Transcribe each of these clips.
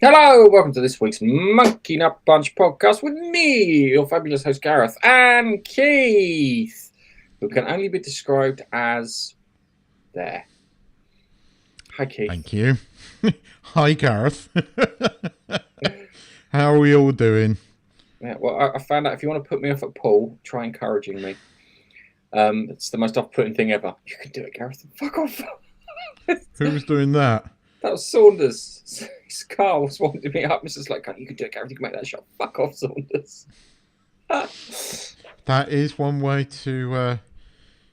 Hello, welcome to this week's Monkey Nut Bunch podcast with me, your fabulous host Gareth, and Keith, who can only be described as there. Hi, Keith. Thank you. Hi, Gareth. How are we all doing? Yeah, well, I found out if you want to put me off at pool, try encouraging me. It's the most off-putting thing ever. You can do it, Gareth. Fuck off. Who was doing that? That was Saunders. His car was winding me up. It's just like, you can do it, Gareth. You can make that shot. Fuck off, Saunders. That is one way to,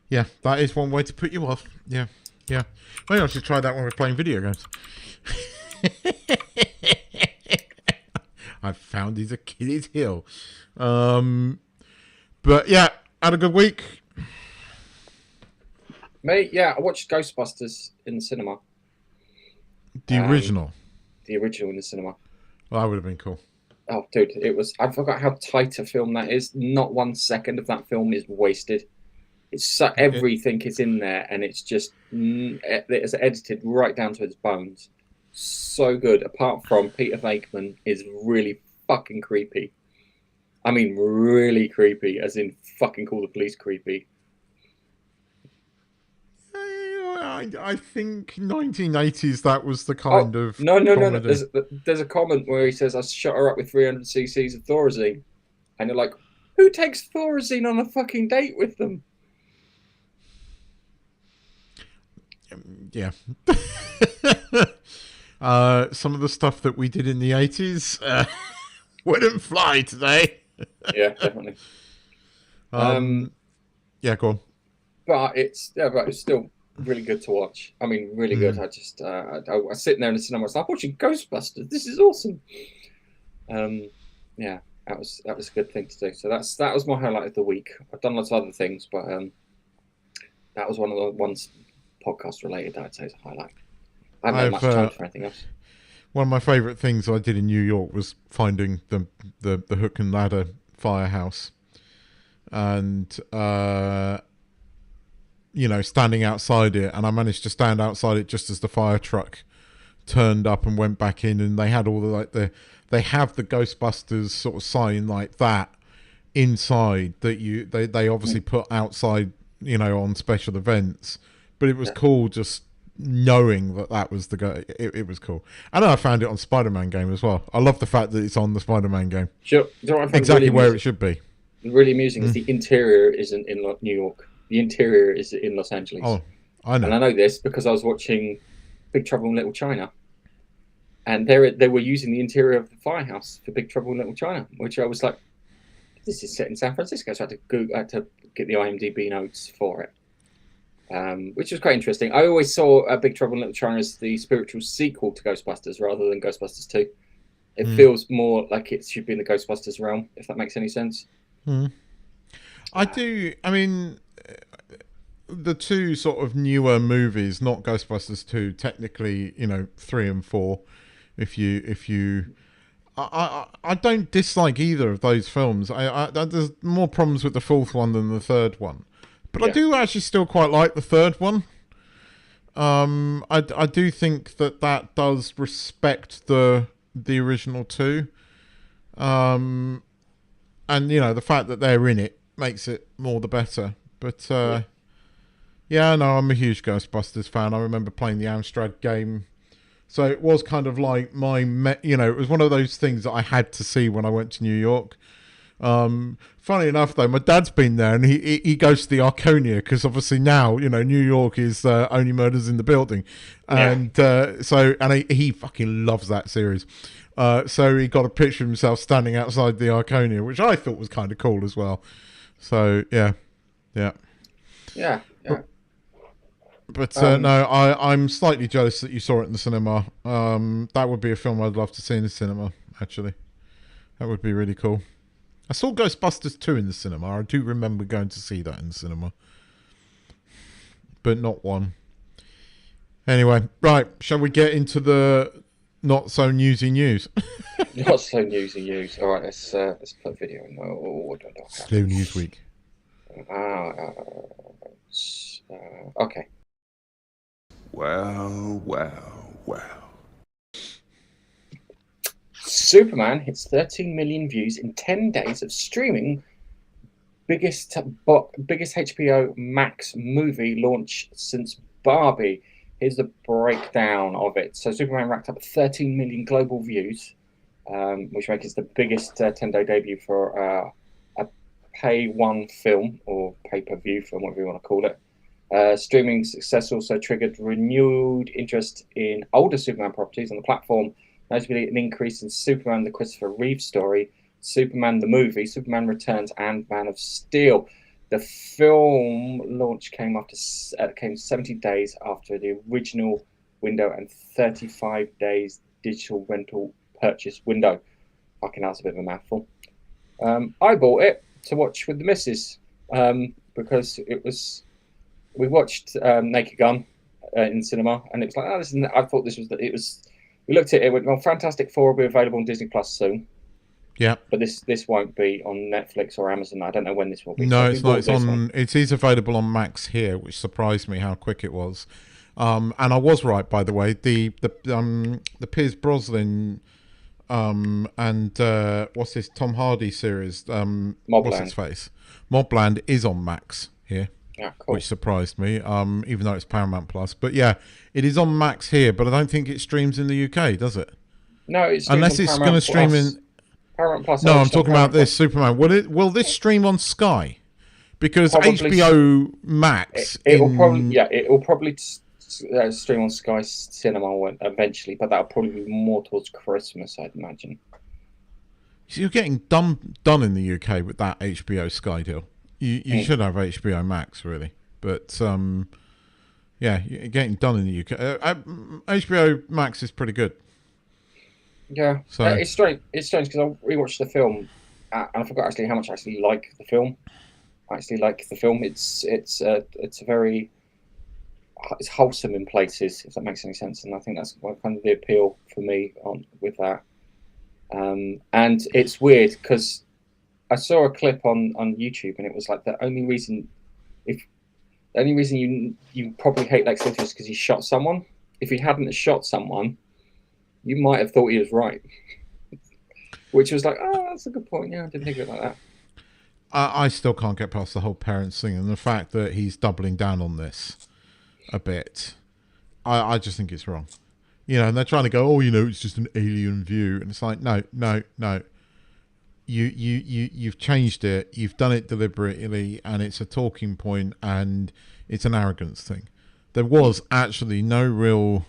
that is one way to put you off. Yeah. Maybe I should try that when we're playing video games. I found his Achilles heel. But yeah, had a good week. Mate, yeah, I watched Ghostbusters in the cinema. The original. The original in the cinema. Well, that would have been cool. Oh, dude, it was. I forgot how tight a film that is. Not 1 second of that film is wasted. It's so, everything is in there, and it's just it's edited right down to its bones. So good. Apart from Peter Venkman is really fucking creepy. I mean, really creepy, as in fucking call the police creepy. I think 1980s that was the kind of no. comedy. There's a comment where he says, "I shot her up with 300 cc's of Thorazine," and you're like, "Who takes Thorazine on a fucking date with them?" Yeah. Some of the stuff that we did in the 80s wouldn't fly today. Yeah, definitely. Yeah, go on. But it's still really good to watch. I mean, really good. I just I was sitting there in the cinema. I was like, watching Ghostbusters. This is awesome. Yeah, that was a good thing to do. So that was my highlight of the week. I've done lots of other things, but that was one of the ones podcast related that I'd say is a highlight. I haven't had much time for anything else. One of my favourite things I did in New York was finding the hook and ladder firehouse, and standing outside it, and I managed to stand outside it just as the fire truck turned up and went back in, and they had all they have the Ghostbusters sort of sign like that inside that they obviously put outside, on special events, but it was cool just knowing that was the guy. It was cool. And I found it on Spider-Man game as well. I love the fact that it's on the Spider-Man game. Sure. You know exactly where it should be. Really amusing is the interior isn't in New York. The interior is in Los Angeles. Oh, I know. And I know this because I was watching Big Trouble in Little China, and they were using the interior of the firehouse for Big Trouble in Little China, which I was like, this is set in San Francisco. So I had to get the IMDb notes for it. Which was quite interesting. I always saw Big Trouble in Little China as the spiritual sequel to Ghostbusters rather than Ghostbusters 2. It feels more like it should be in the Ghostbusters realm, if that makes any sense. I do. I mean, the two sort of newer movies, not Ghostbusters 2, technically, 3 and 4. I don't dislike either of those films. There's more problems with the fourth one than the third one. But yeah. I do actually still quite like the third one. I do think that does respect the original two. And, the fact that they're in it makes it more the better. But, no, I'm a huge Ghostbusters fan. I remember playing the Amstrad game. So it was kind of like it was one of those things that I had to see when I went to New York. Funny enough, though, my dad's been there, and he goes to the Arconia because obviously now New York is Only Murders in the Building, and he fucking loves that series. So he got a picture of himself standing outside the Arconia, which I thought was kind of cool as well. So yeah. But no, I'm slightly jealous that you saw it in the cinema. That would be a film I'd love to see in the cinema. Actually, that would be really cool. I saw Ghostbusters 2 in the cinema. I do remember going to see that in the cinema. But not 1. Anyway, right. Shall we get into the not so newsy news? Not so newsy news. All right, let's put video in. Slow news week. Okay. Well. Superman hits 13 million views in 10 days of streaming. Biggest HBO Max movie launch since Barbie. Here's the breakdown of it. So Superman racked up 13 million global views, which makes it the biggest 10-day debut for a pay-one film or pay-per-view film, whatever you want to call it. Streaming success also triggered renewed interest in older Superman properties on the platform, notably an increase in Superman, the Christopher Reeve story, Superman the movie, Superman Returns, and Man of Steel. The film launch came 70 days after the original window and 35 days digital rental purchase window. Fucking hell, that's a bit of a mouthful. I bought it to watch with the missus because we watched Naked Gun in cinema, and it was like, I thought this was we looked at it, went, well, Fantastic Four will be available on Disney Plus soon. Yeah, but this won't be on Netflix or Amazon. I don't know when this will be. No, so it's not. It's on. It is available on Max here, which surprised me how quick it was. And I was right, by the way. The Pierce Brosnan and what's this Tom Hardy series? What's its face? Mobland is on Max here. Yeah, cool. Which surprised me, even though it's Paramount Plus. But yeah, it is on Max here, but I don't think it streams in the UK, does it? No, it's unless it's going to stream in Paramount Plus. No, I'm talking about this Superman. Will this stream on Sky? Because probably, HBO Max, it will probably stream on Sky Cinema eventually, but that'll probably be more towards Christmas, I'd imagine. So you're getting done in the UK with that HBO Sky deal. You should have HBO Max, really, but yeah, you're getting done in the UK. HBO Max is pretty good. Yeah, so it's strange. It's strange because I rewatched the film and I forgot actually how much I actually like the film. It's wholesome in places, if that makes any sense, and I think that's kind of the appeal for me with that. And it's weird because I saw a clip on YouTube and it was like the only reason you probably hate Lex Luthor is because he shot someone. If he hadn't shot someone, you might have thought he was right. Which was like, oh, that's a good point. Yeah, I didn't think of it like that. I still can't get past the whole parents thing and the fact that he's doubling down on this a bit. I just think it's wrong. And they're trying to go, oh, it's just an alien view. And it's like, no. You've changed it. You've done it deliberately, and it's a talking point, and it's an arrogance thing. There was actually no real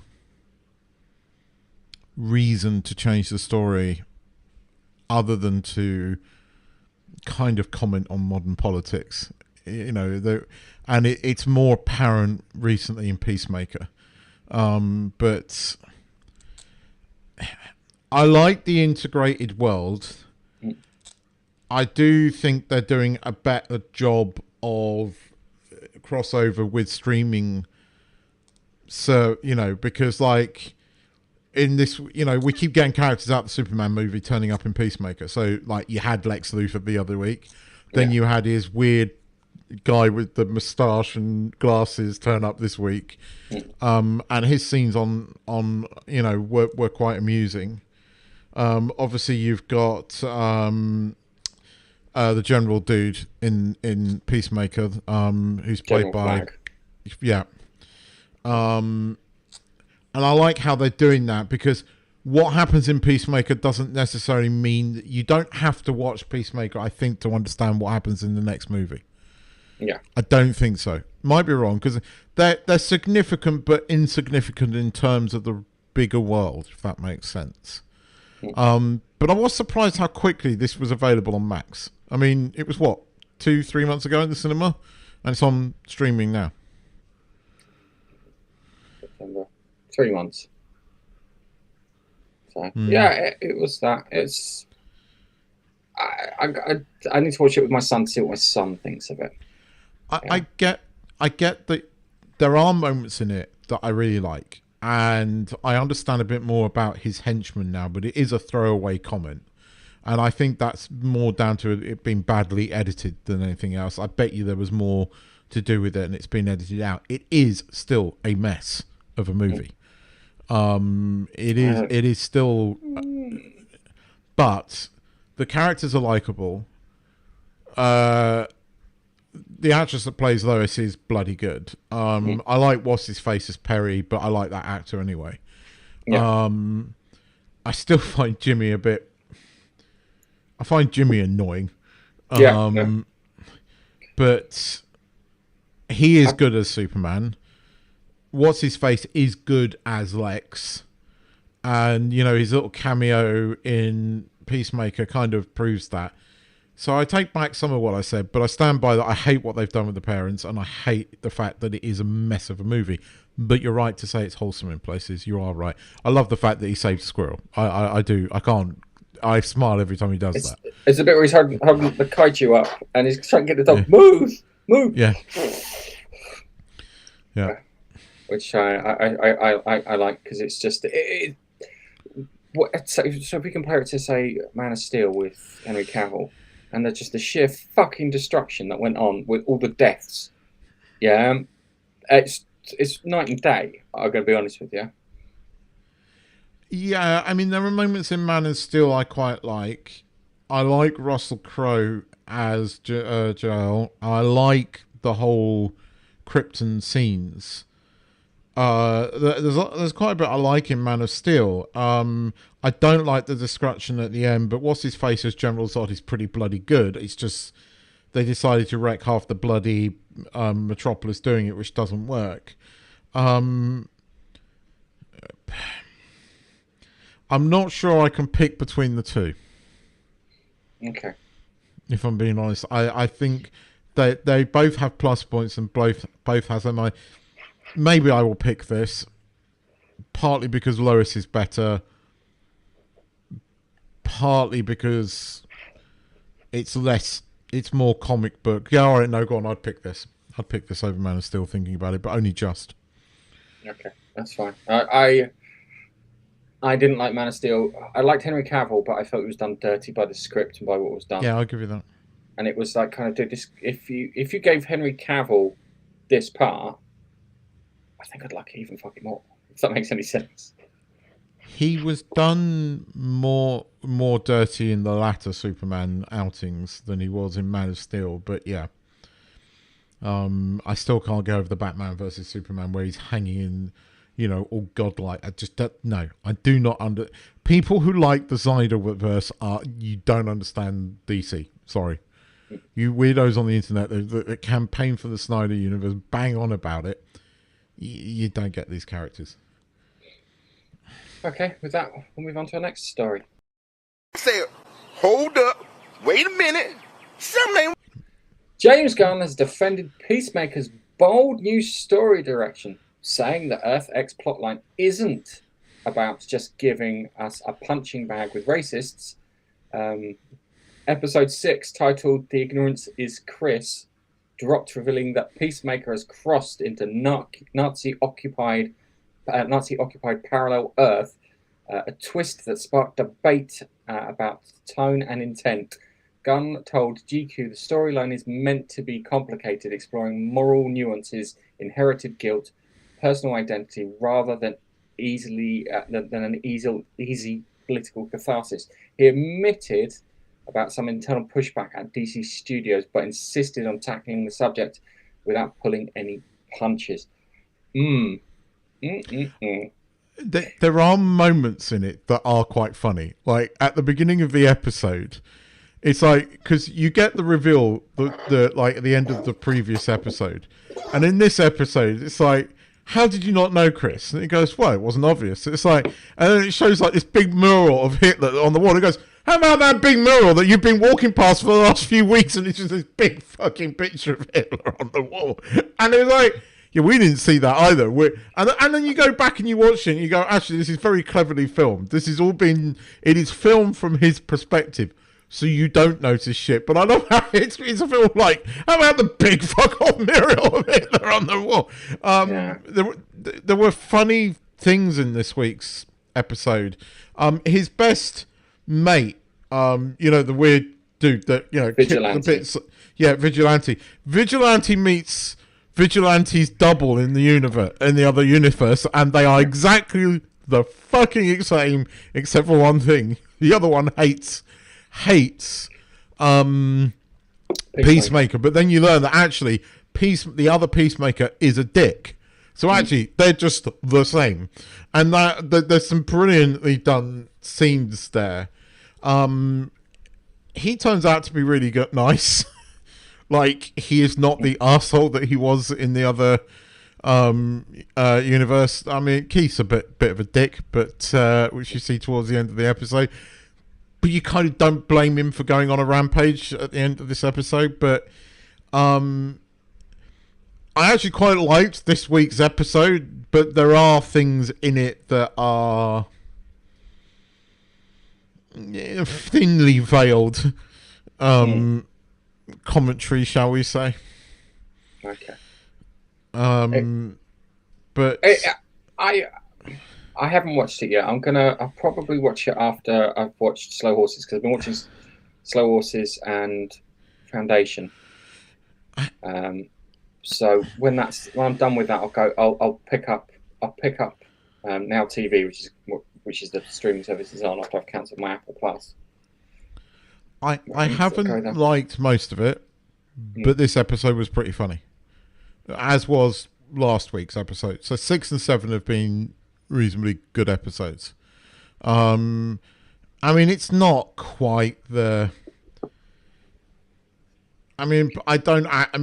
reason to change the story other than to kind of comment on modern politics, and it's more apparent recently in Peacemaker, but I like the integrated world. I do think they're doing a better job of crossover with streaming, so because like in this, we keep getting characters out of the Superman movie turning up in Peacemaker. So, like, you had Lex Luthor the other week. Then you had his weird guy with the moustache and glasses turn up this week. And his scenes on were quite amusing. Obviously, you've got the general dude in Peacemaker, who's played by... Yeah. And I like how they're doing that, because what happens in Peacemaker doesn't necessarily mean that you don't have to watch Peacemaker, I think, to understand what happens in the next movie. Yeah. I don't think so. Might be wrong, because they're significant but insignificant in terms of the bigger world, if that makes sense. But I was surprised how quickly this was available on Max. I mean, it was, 2-3 months ago in the cinema? And it's on streaming now. September. 3 months. So yeah, it was that. It's I need to watch it with my son to see what my son thinks of it. I get that there are moments in it that I really like, and I understand a bit more about his henchman now, but it is a throwaway comment, and I think that's more down to it being badly edited than anything else. I bet you there was more to do with it, and it's been edited out. It is still a mess of a movie. It is still but the characters are likable. The actress that plays Lois is bloody good. I like what's his face as Perry, but I like that actor anyway. Yeah. I still find Jimmy annoying. Yeah. But he is good as Superman. What's his face is good as Lex, and his little cameo in Peacemaker kind of proves that. So I take back some of what I said, but I stand by that. I hate what they've done with the parents, and I hate the fact that it is a mess of a movie. But you're right to say it's wholesome in places. You are right. I love the fact that he saved a squirrel. I do. I can't. I smile every time he does that. It's a bit where he's holding the kaiju up, and he's trying to get the dog move. Yeah. Which I like, because it's just so if we compare it to, say, Man of Steel with Henry Cavill, and just the sheer fucking destruction that went on with all the deaths, it's night and day. I'm going to be honest with you. Yeah, I mean, there are moments in Man of Steel I quite like. I like Russell Crowe as Joel. I like the whole Krypton scenes. There's quite a bit I like in Man of Steel. I don't like the destruction at the end, but what's his face as General Zod is pretty bloody good. It's just they decided to wreck half the bloody Metropolis doing it, which doesn't work. I'm not sure I can pick between the two. Okay. If I'm being honest, I think they both have plus points and both has them. Maybe I will pick this, partly because Lois is better, partly because it's more comic book. Yeah, all right, no, go on, I'd pick this. I'd pick this over Man of Steel, thinking about it, but only just. Okay, that's fine. I didn't like Man of Steel. I liked Henry Cavill, but I felt it was done dirty by the script and by what was done. Yeah, I'll give you that. And it was like, kind of, do this. If you gave Henry Cavill this part, I think I'd like it even fucking more, if that makes any sense. He was done more dirty in the latter Superman outings than he was in Man of Steel, but yeah. I still can't get over the Batman versus Superman where he's hanging in, all godlike. I just don't, no, I do not people who like the Snyderverse you don't understand DC. Sorry. You weirdos on the internet that campaign for the Snyder universe, bang on about it. You don't get these characters. Okay, with that, we'll move on to our next story. Say, hold up, wait a minute, something. James Gunn has defended Peacemaker's bold new story direction, saying the Earth-X plotline isn't about just giving us a punching bag with racists. Episode 6, titled "The Ignorance is Chris," dropped, revealing that Peacemaker has crossed into Nazi-occupied parallel Earth, a twist that sparked debate about tone and intent. Gunn told GQ the storyline is meant to be complicated, exploring moral nuances, inherited guilt, personal identity, rather than an easy political catharsis. He admitted about some internal pushback at DC Studios, but insisted on tackling the subject without pulling any punches. There are moments in it that are quite funny. Like at the beginning of the episode, it's like, because you get the reveal like at the end of the previous episode, and in this episode, it's like, how did you not know, Chris? And he goes, well, it wasn't obvious. It's like, and then it shows like this big mural of Hitler on the wall. It goes, how about that big mural that you've been walking past for the last few weeks, and it's just this big fucking picture of Hitler on the wall? And it's like, yeah, we didn't see that either. And then you go back and you watch it and you go, actually, this is very cleverly filmed. It is filmed from his perspective, so you don't notice shit. But I love how it's a film like, how about the big fuck off mural of Hitler on the wall? There were funny things in this week's episode. His best mate, the weird dude that, Vigilante. kicked the bits. Yeah, Vigilante. Vigilante meets Vigilante's double in the other universe, and they are exactly the fucking same, except for one thing. The other one hates Peacemaker, but then you learn that actually the other Peacemaker is a dick. So actually, they're just the same, and there's some brilliantly done scenes there. He turns out to be really good, nice. Like, he is not the arsehole that he was in the other universe. I mean, Keith's a bit of a dick, but which you see towards the end of the episode. But you kind of don't blame him for going on a rampage at the end of this episode. But I actually quite liked this week's episode, but there are things in it that are thinly veiled commentary, shall we say. Okay. But I haven't watched it yet. I'll probably watch it after I've watched Slow Horses, because I've been watching Slow Horses and Foundation. So when I'm done with that, I'll pick up Now TV, which is the streaming service is on after I've cancelled my Apple Plus. I haven't liked most of it, but this episode was pretty funny, as was last week's episode. So 6 and 7 have been reasonably good episodes. I mean, it's not quite the... I mean,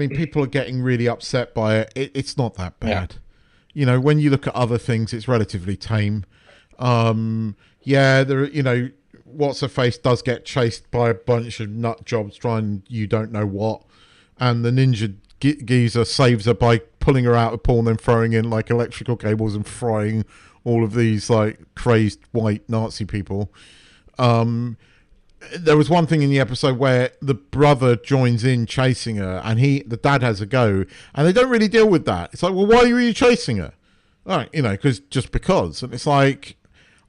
people are getting really upset by it. It's not that bad. Yeah. You know, when you look at other things, it's relatively tame. What's her face does get chased by a bunch of nut jobs trying you don't know what, and the ninja geezer saves her by pulling her out of pool and then throwing in like electrical cables and frying all of these like crazed white Nazi people. There was one thing in the episode where the brother joins in chasing her, and the dad has a go, and they don't really deal with that. It's like, well, why were you chasing her? All right, just because. And it's like,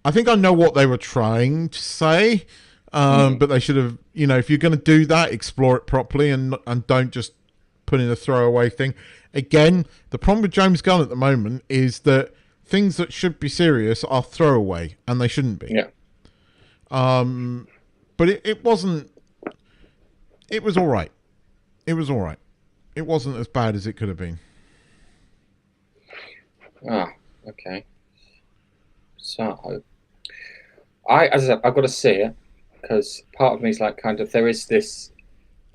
I think I know what they were trying to say, but they should have, if you're going to do that, explore it properly and don't just put in a throwaway thing. Again, the problem with James Gunn at the moment is that things that should be serious are throwaway, and they shouldn't be. Yeah. But it wasn't... It was all right. It was all right. It wasn't as bad as it could have been. Ah, okay. So, as I said, I've got to see it, because part of me is like, kind of, there is this...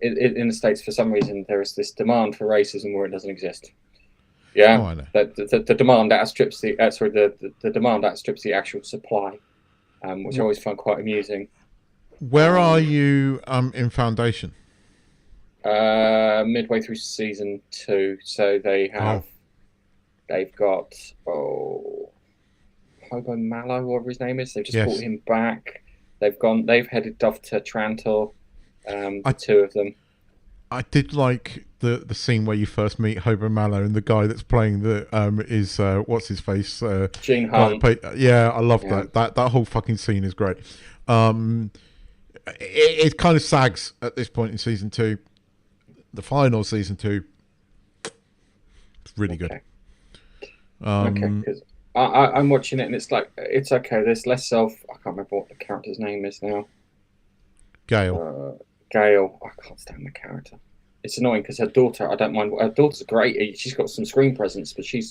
In the States, for some reason, there is this demand for racism where it doesn't exist. Yeah? Oh, I know. The demand outstrips the demand outstrips the actual supply, which I always find quite amusing. Where are you in Foundation? Midway through season 2, so they've got Hobo Mallow, whatever his name is. They've just brought him back. They've headed off to Trantor. The two of them. I did like the scene where you first meet Hobo Mallow, and the guy that's playing is what's his face? Gene Hunt. I love that. That whole fucking scene is great. It kind of sags at this point in season 2. The final season 2, it's really good. Because I'm watching it and it's like, it's okay. There's less I can't remember what the character's name is now. Gail. I can't stand the character. It's annoying because her daughter, I don't mind. Her daughter's great. She's got some screen presence, but the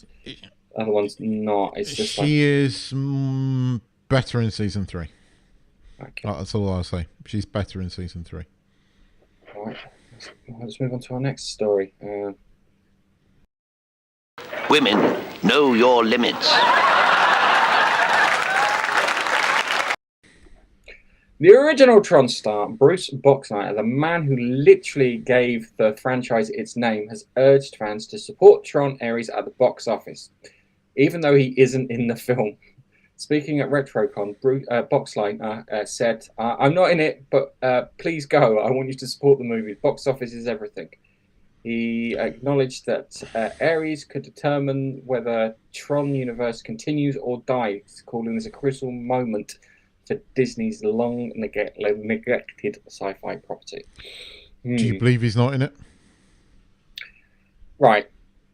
other one's not. It's just she is better in season 3. Okay. That's all I'll say. She's better in season 3. All right. Let's move on to our next story. Women, know your limits. The original Tron star, Bruce Boxleitner, the man who literally gave the franchise its name, has urged fans to support Tron Ares at the box office, even though he isn't in the film. Speaking at RetroCon, Boxleitner said, I'm not in it, but please go. I want you to support the movie. Box office is everything. He acknowledged that Ares could determine whether Tron universe continues or dies, calling this a crucial moment for Disney's long neglected sci-fi property. Do you believe he's not in it? Right.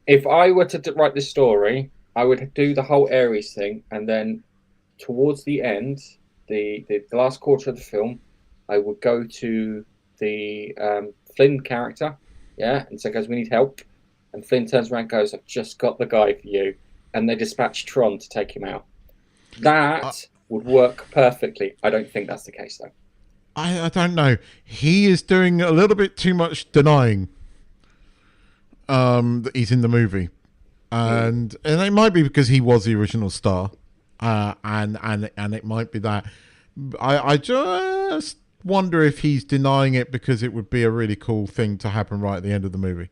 If I were to write this story, I would do the whole Ares thing, and then towards the end, the last quarter of the film, I would go to the Flynn character, and so goes, "We need help," and Flynn turns around, and goes, "I've just got the guy for you," and they dispatch Tron to take him out. That would work perfectly. I don't think that's the case though. I don't know. He is doing a little bit too much denying that he's in the movie, and it might be because he was the original star, and it might be that. I just wonder if he's denying it because it would be a really cool thing to happen right at the end of the movie,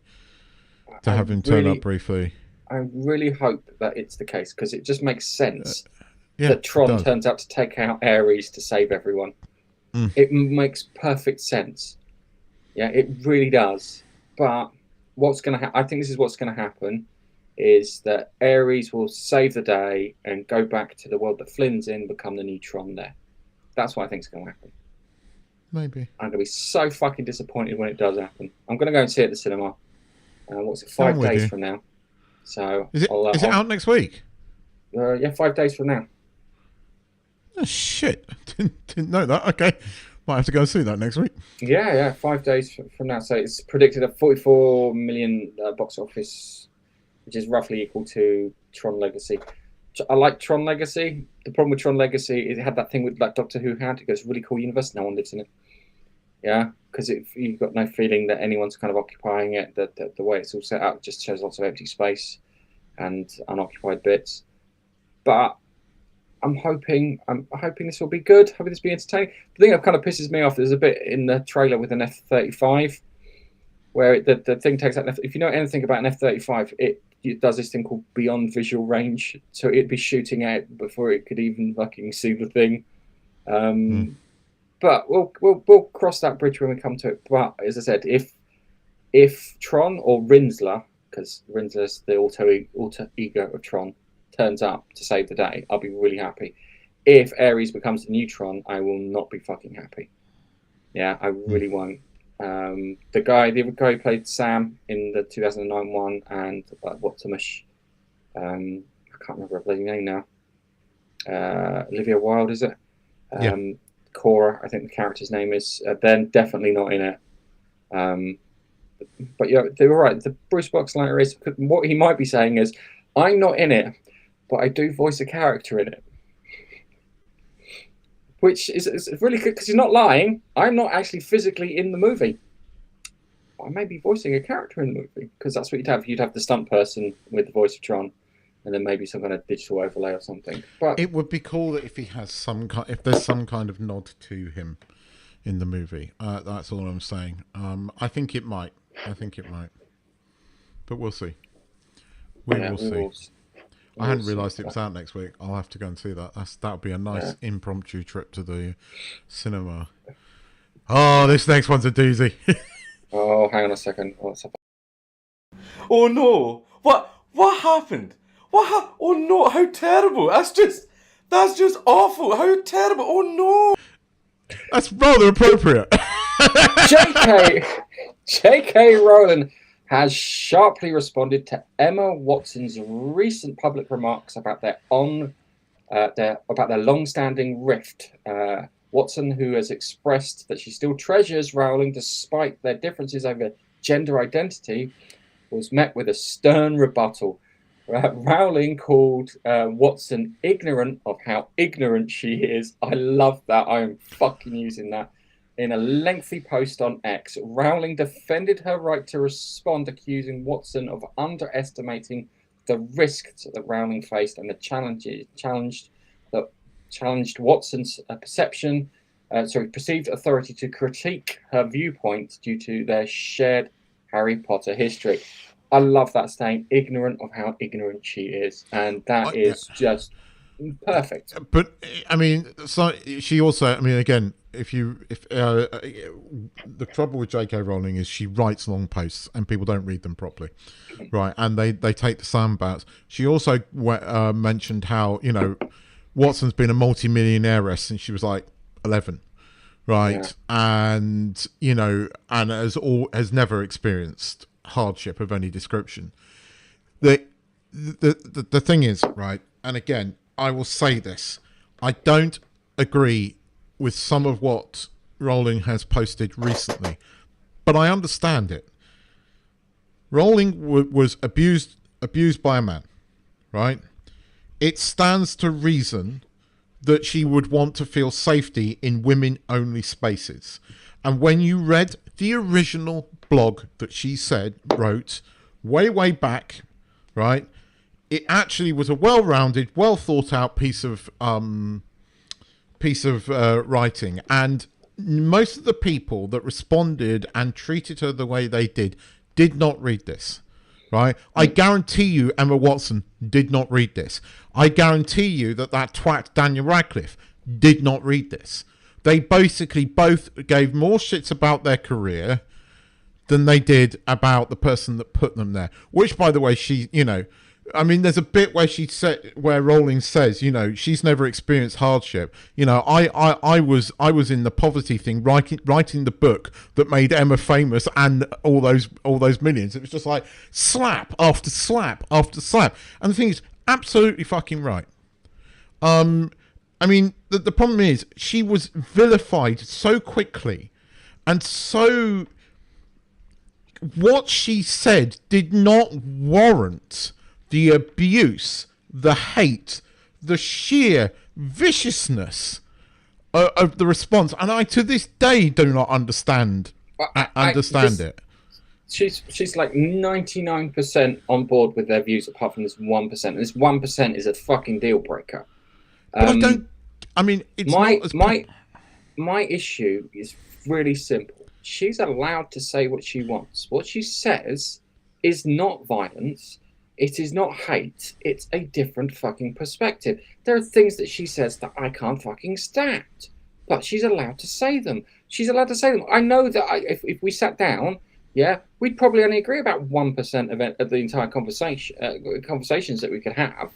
to have him turn up briefly. I really hope that it's the case because it just makes sense that Tron turns out to take out Ares to save everyone. It makes perfect sense. Yeah, it really does. But what's going to happen? I think this is what's going to happen is that Ares will save the day and go back to the world that Flynn's in, become the new Tron there. That's what I think is going to happen. Maybe. I'm going to be so fucking disappointed when it does happen. I'm going to go and see it at the cinema. What's it, 5 days from now? So is it out next week? 5 days from now. Oh, shit. Didn't know that. Okay. Might have to go and see that next week. Yeah, 5 days from now. So it's predicted a 44 million box office, which is roughly equal to Tron Legacy. I like Tron Legacy. The problem with Tron Legacy is it had that thing with like Doctor Who had. It goes really cool universe. No one lives in it. Yeah, because you've got no feeling that anyone's kind of occupying it. The way it's all set up just shows lots of empty space and unoccupied bits. But I'm hoping this will be good. Hoping this will be entertaining. The thing that kind of pisses me off is a bit in the trailer with an F-35 where the thing takes out. If you know anything about an F-35, it does this thing called beyond visual range. So it'd be shooting out before it could even fucking see the thing. But we'll cross that bridge when we come to it. But as I said, if Tron or Rinsler, because Rinsler's the alter ego of Tron, turns up to save the day, I'll be really happy. If Ares becomes the new Tron, I will not be fucking happy. Yeah, I really won't. The guy who played Sam in the 2009 one and Watamish, I can't remember her bloody name now. Olivia Wilde, is it? Cora, I think the character's name is. Then definitely not in it. But yeah, they were right. The Bruce Boxleitner is what he might be saying is, I'm not in it, but I do voice a character in it. Which is really good because he's not lying. I'm not actually physically in the movie. I may be voicing a character in the movie because that's what you'd have. You'd have the stunt person with the voice of Tron, and then maybe some kind of digital overlay or something. But it would be cool that if he has if there's some kind of nod to him in the movie. That's all I'm saying. I think it might. But we'll see. We will see. I hadn't realised it was out next week. I'll have to go and see that. That'll be a nice impromptu trip to the cinema. Oh, this next one's a doozy. Oh, hang on a second. Oh no! What happened? Oh no! How terrible! That's just awful. How terrible! Oh no! That's rather appropriate. J.K. Rowling has sharply responded to Emma Watson's recent public remarks about their long-standing rift. Watson, who has expressed that she still treasures Rowling despite their differences over gender identity, was met with a stern rebuttal. Rowling called Watson ignorant of how ignorant she is. I love that. I am fucking using that. In a lengthy post on X, Rowling defended her right to respond, accusing Watson of underestimating the risks that Rowling faced and the challenged Watson's perceived authority to critique her viewpoint due to their shared Harry Potter history. I love that, staying ignorant of how ignorant she is, and that is just perfect. But I mean, so she also, I mean, again, if the trouble with J.K. Rowling is she writes long posts and people don't read them properly, right? And they take the soundbites. She also mentioned how, you know, Watson's been a multi-millionaire since she was like 11, right? Yeah. And you know, and has never experienced hardship of any description. The thing is, right, and again, I will say this, I don't agree with some of what Rowling has posted recently, but I understand it. Rowling was abused by a man, right? It stands to reason that she would want to feel safety in women-only spaces. And when you read the original blog that she wrote way back, right, it actually was a well-rounded, well-thought-out piece of writing. And most of the people that responded and treated her the way they did not read this. Right? I guarantee you Emma Watson did not read this. I guarantee you that twat Daniel Radcliffe did not read this. They basically both gave more shits about their career than they did about the person that put them there. Which, by the way, there's a bit where Rowling says, she's never experienced hardship. I was in the poverty thing, writing the book that made Emma famous and all those millions. It was just like slap after slap after slap. And the thing is, absolutely fucking right. The problem is she was vilified so quickly, and so what she said did not warrant the abuse, the hate, the sheer viciousness of the response. And I, to this day, do not understand it. She's like 99% on board with their views, apart from this 1%. And this 1% is a fucking deal breaker. But my issue is really simple. She's allowed to say what she wants. What she says is not violence. It is not hate. It's a different fucking perspective. There are things that she says that I can't fucking stand, but she's allowed to say them. She's allowed to say them. I know that if we sat down, we'd probably only agree about 1% of the entire conversations that we could have.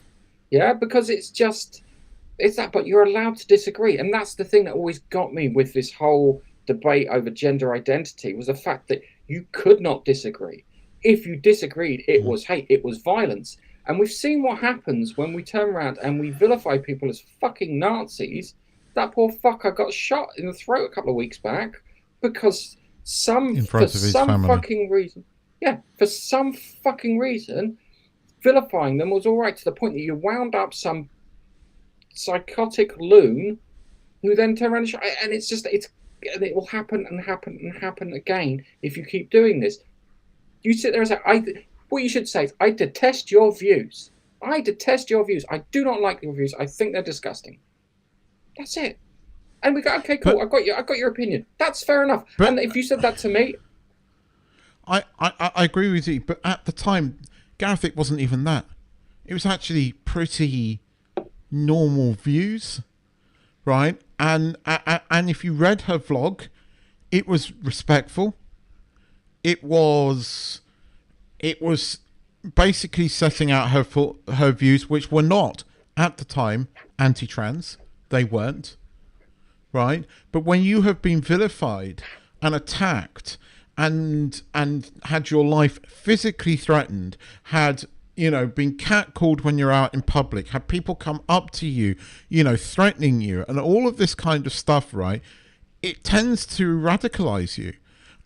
Because it's that. But you're allowed to disagree, and that's the thing that always got me with this whole debate over gender identity, was the fact that you could not disagree. If you disagreed, it was hate, it was violence. And we've seen what happens when we turn around and we vilify people as fucking Nazis. That poor fucker got shot in the throat a couple of weeks back because for some fucking reason, vilifying them was all right, to the point that you wound up some psychotic loon who then turned around and shot. And it will happen and happen and happen again if you keep doing this. You sit there and say, what you should say is, I detest your views. I detest your views. I do not like your views. I think they're disgusting. That's it. And we go, okay, cool. I got your opinion. That's fair enough. And if you said that to me, I agree with you. But at the time, Gareth, it wasn't even that. It was actually pretty normal views, right? And if you read her vlog, it was respectful. It was basically setting out her views, which were not, at the time, anti-trans. They weren't, right? But when you have been vilified and attacked and had your life physically threatened, had been catcalled when you're out in public, had people come up to you, threatening you, and all of this kind of stuff, right? It tends to radicalize you.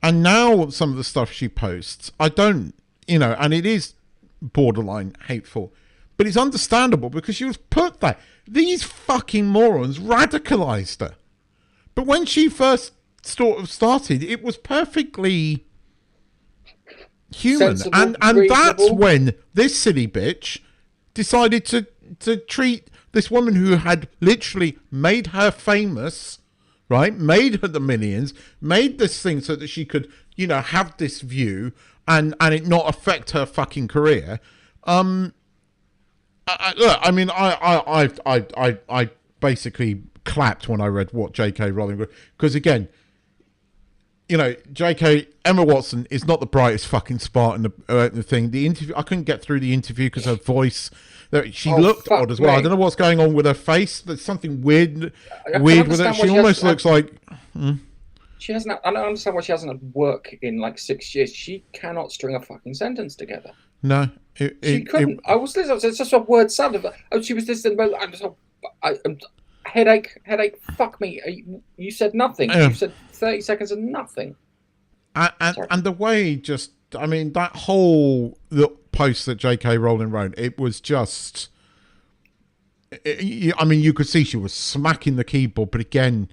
And now some of the stuff she posts, I don't, and it is borderline hateful, but it's understandable because she was put there. These fucking morons radicalized her. But when she first sort of started, it was perfectly human. Sensible, and that's when this silly bitch decided to treat this woman who had literally made her famous, right? Made her the millions, made this thing so that she could, have this view and it not affect her fucking career. I basically clapped when I read what J.K. Rowling wrote, because again, Emma Watson is not the brightest fucking spark in the thing. The interview, I couldn't get through the interview because her voice. She looked odd as well. I don't know what's going on with her face. There's something weird with her. She almost looks like. She hasn't. I don't understand why she hasn't had work in like 6 years. She cannot string a fucking sentence together. No, she couldn't. I was listening. It's just a word sound of it. She was listening. Headache, fuck me. You said nothing. You said 30 seconds of nothing. And the way that whole post that J.K. Rowling wrote, it was just... you could see she was smacking the keyboard, but again,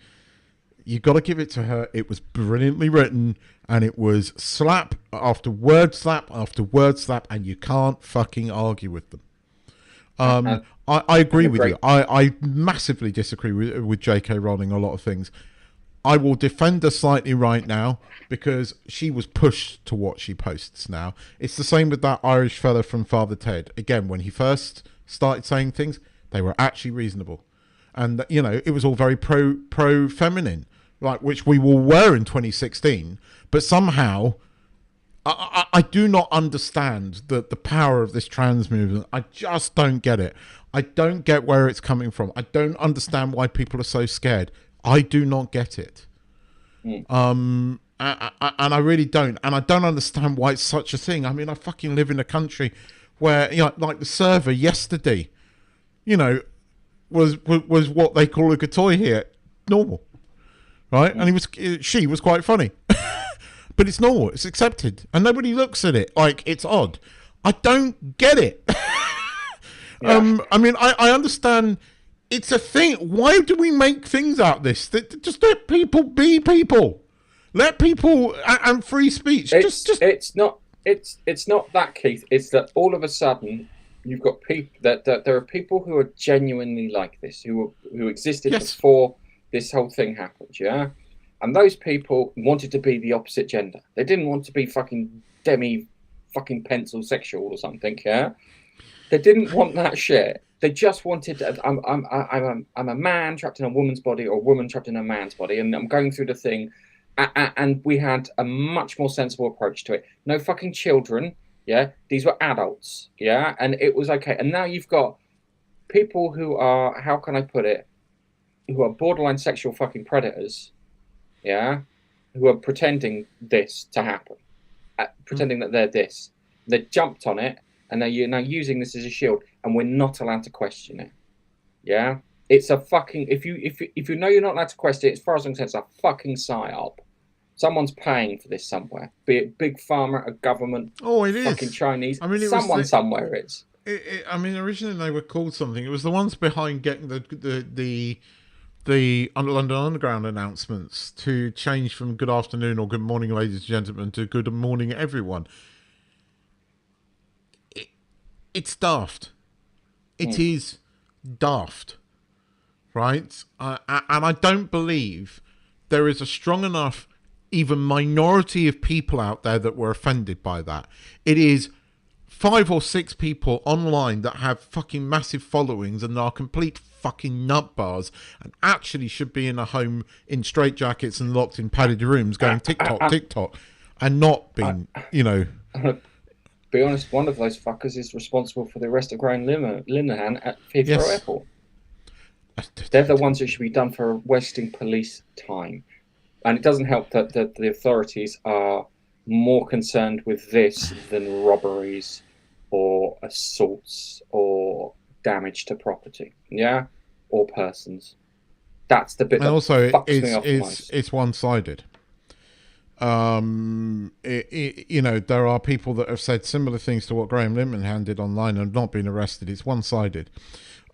you got to give it to her. It was brilliantly written, and it was slap after word slap after word slap, and you can't fucking argue with them. I agree with you. I massively disagree with J.K. Rowling on a lot of things. I will defend her slightly right now because she was pushed to what she posts now. It's the same with that Irish fella from Father Ted. Again, when he first started saying things, they were actually reasonable. And, it was all very pro-feminine, like, which we all were in 2016. But somehow, I do not understand the power of this trans movement. I just don't get it. I don't get where it's coming from. I don't understand why people are so scared. I do not get it. And I really don't. And I don't understand why it's such a thing. I mean, I fucking live in a country where, like the server yesterday, was what they call a gatoy here. Normal. Right? And she was quite funny. But it's normal. It's accepted. And nobody looks at it like it's odd. I don't get it. Yeah. I understand it's a thing. Why do we make things out of this? Just let people be people. Let people and free speech. It's not that, Keith. It's that all of a sudden you've got people that there are people who are genuinely like this, who existed before this whole thing happened. Yeah. And those people wanted to be the opposite gender. They didn't want to be fucking fucking pencil sexual or something. Yeah. They didn't want that shit. They just wanted. I'm a man trapped in a woman's body, or a woman trapped in a man's body, and I'm going through the thing. And we had a much more sensible approach to it. No fucking children. Yeah, these were adults. Yeah, and it was okay. And now you've got people who are, how can I put it, who are borderline sexual fucking predators. Yeah, who are pretending this to happen, pretending that they're this. They jumped on it. And you're now using this as a shield, and we're not allowed to question it. Yeah, it's a fucking. If you know you're not allowed to question it, as far as I'm concerned, it's a fucking psyop. Someone's paying for this somewhere, be it big pharma, a government, fucking Chinese. Someone somewhere is. Originally they were called something. It was the ones behind getting the London Underground announcements to change from "Good afternoon" or "Good morning, ladies and gentlemen" to "Good morning, everyone." It's daft. It is daft, right? And I don't believe there is a strong enough even minority of people out there that were offended by that. It is 5 or 6 people online that have fucking massive followings and are complete fucking nutbars and actually should be in a home in straitjackets and locked in padded rooms going TikTok, and not being, Be honest, one of those fuckers is responsible for the arrest of Graham Linehan at Heathrow Airport. They're the ones that should be done for wasting police time. And it doesn't help that the authorities are more concerned with this than robberies or assaults or damage to property, or persons. That's the bit. And also, it's one-sided. There are people that have said similar things to what Graham Linehan did online and have not been arrested. It's one-sided.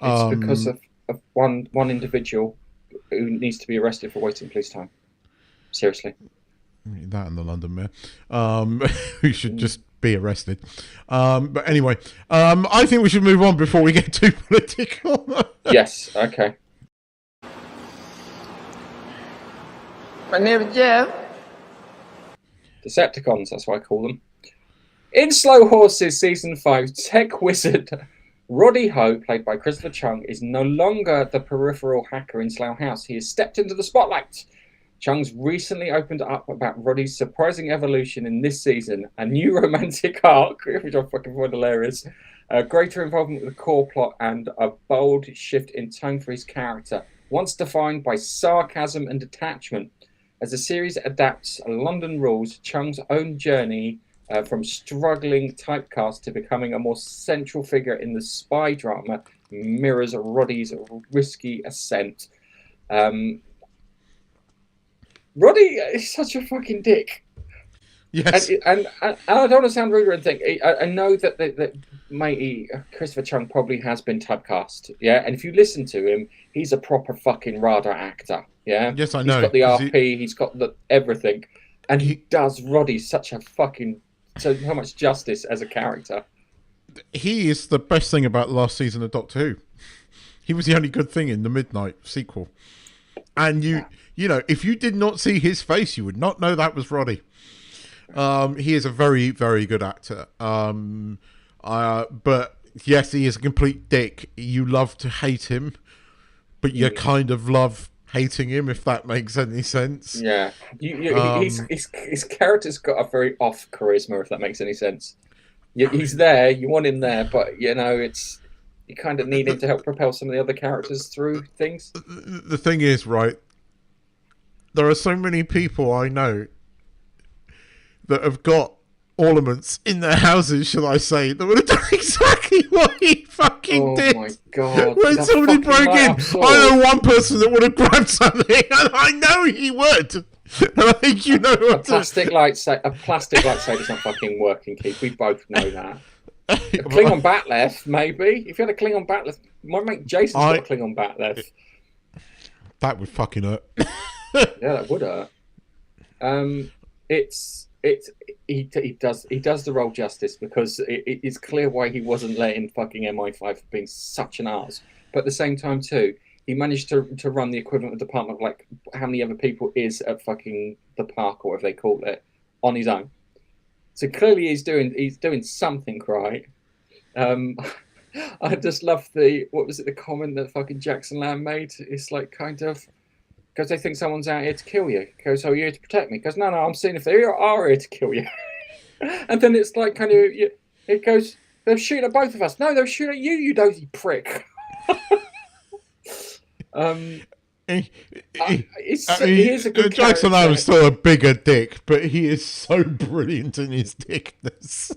It's because of one individual who needs to be arrested for wasting police time. Seriously. That and the London Mayor, who should just be arrested. But anyway, I think we should move on before we get too political. Yes, okay. My name is Jeff. Decepticons, that's what I call them. In Slow Horses Season 5, tech wizard Roddy Ho, played by Christopher Chung, is no longer the peripheral hacker in Slough House. He has stepped into the spotlight. Chung's recently opened up about Roddy's surprising evolution in this season, a new romantic arc, which I fucking find hilarious, greater involvement with the core plot, and a bold shift in tone for his character, once defined by sarcasm and detachment. As the series adapts London rules, Chung's own journey from struggling typecast to becoming a more central figure in the spy drama, mirrors Roddy's risky ascent. Roddy is such a fucking dick. Yes. And I don't want to sound rude or anything. I know that matey Christopher Chung probably has been typecast, yeah. And if you listen to him, he's a proper fucking RADA actor, yeah. Yes, I know. He's got the RP, he's got the everything, and he does Roddy such a fucking so much justice as a character. He is the best thing about the last season of Doctor Who. He was the only good thing in the Midnight sequel, and you know, if you did not see his face, you would not know that was Roddy. He is a very, very good actor. But yes, he is a complete dick. You love to hate him, but you kind of love hating him, if that makes any sense. Yeah, his character's got a very off charisma, if that makes any sense. He's there, you want him there, but you know, it's you kind of need him to help propel some of the other characters through things. The thing is, right, there are so many people I know that have got ornaments in their houses, shall I say, that would have done exactly what he fucking did. Oh my god! When somebody broke in, I know one person that would have grabbed something, and I know he would. And I think you know a plastic lightsaber is not fucking working, Keith. We both know that. A Klingon batleth, maybe. If you had a Klingon batleth, my mate Jason's got a Klingon batleth. That would fucking hurt. Yeah, that would hurt. He does the role justice because it is clear why he wasn't letting fucking MI5 for being such an arse. But at the same time too, he managed to run the equivalent of department of like how many other people is at fucking the park or whatever they call it on his own. So clearly he's doing something right. I just love the comment that fucking Jackson Lamb made. It's like kind of because they think someone's out here to kill you. He goes, "Oh, you're here to protect me?" He goes, "No, I'm seeing if they are here to kill you." And then it's like kind of it goes, "They're shooting at both of us." No, they're shooting at you, you dozy prick. He is a good Jackson Lamb is still a bigger dick, but he is so brilliant in his dickness.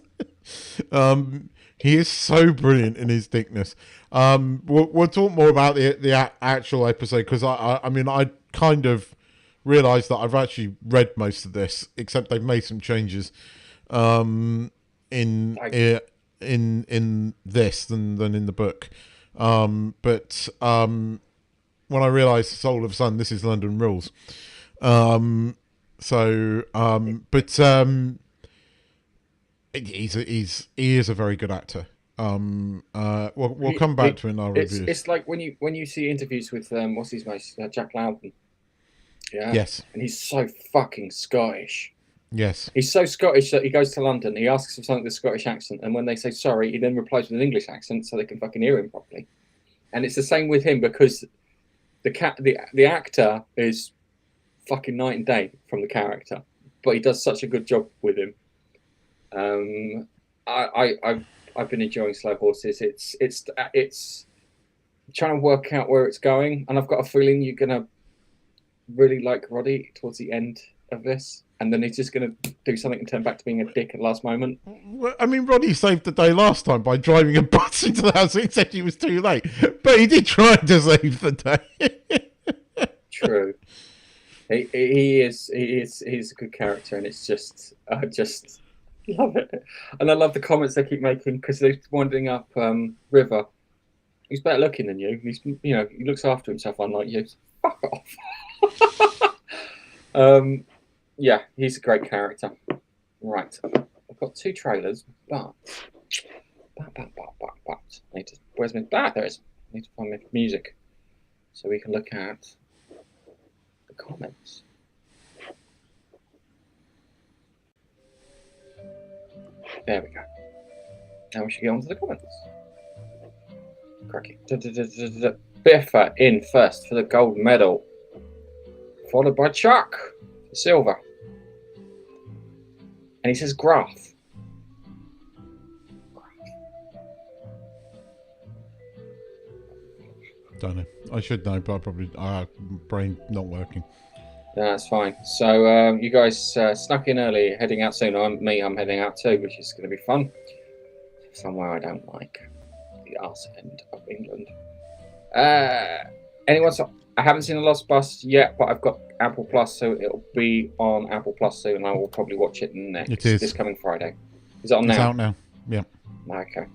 He is so brilliant in his dickness. We'll talk more about the actual episode because I mean I kind of realised that I've actually read most of this, except they've made some changes in this than in the book. But when I realised all of a sudden this is London Rules. He is a very good actor. We'll come back to it in our reviews. It's like when you see interviews with what's his name, Jack Loudon. Yeah. Yes. And he's so fucking Scottish. Yes. He's so Scottish that he goes to London, he asks for something with a Scottish accent, and when they say sorry, he then replies with an English accent so they can fucking hear him properly. And it's the same with him because the actor is fucking night and day from the character, but he does such a good job with him. I've been enjoying Slow Horses. It's trying to work out where it's going, and I've got a feeling you're gonna really like Roddy towards the end of this, and then he's just gonna do something and turn back to being a dick at the last moment. Well, I mean, Roddy saved the day last time by driving a bus into the house, except he was too late. But he did try to save the day. True. He's a good character, and it's just I just love it, and I love the comments they keep making because they're winding up River. He's better looking than you. He looks after himself, unlike you. Fuck off. Yeah, he's a great character. Right, I've got 2 trailers, but where's my there it is. I need to find my music so we can look at the comments. There we go. Now we should get on to the comments. Cracky. Biffa in first for the gold medal, followed by Chuck for silver. And he says Graph. Don't know. I should know, but brain not working. That's fine. So you guys snuck in early, heading out soon. I'm heading out too, which is going to be fun. Somewhere I don't like, the arse end of England. Anyone? I haven't seen The Lost Bus yet, but I've got Apple Plus, so it'll be on Apple Plus soon. I will probably watch it next. This coming Friday. Is it on now? It's out now. Yeah. Okay.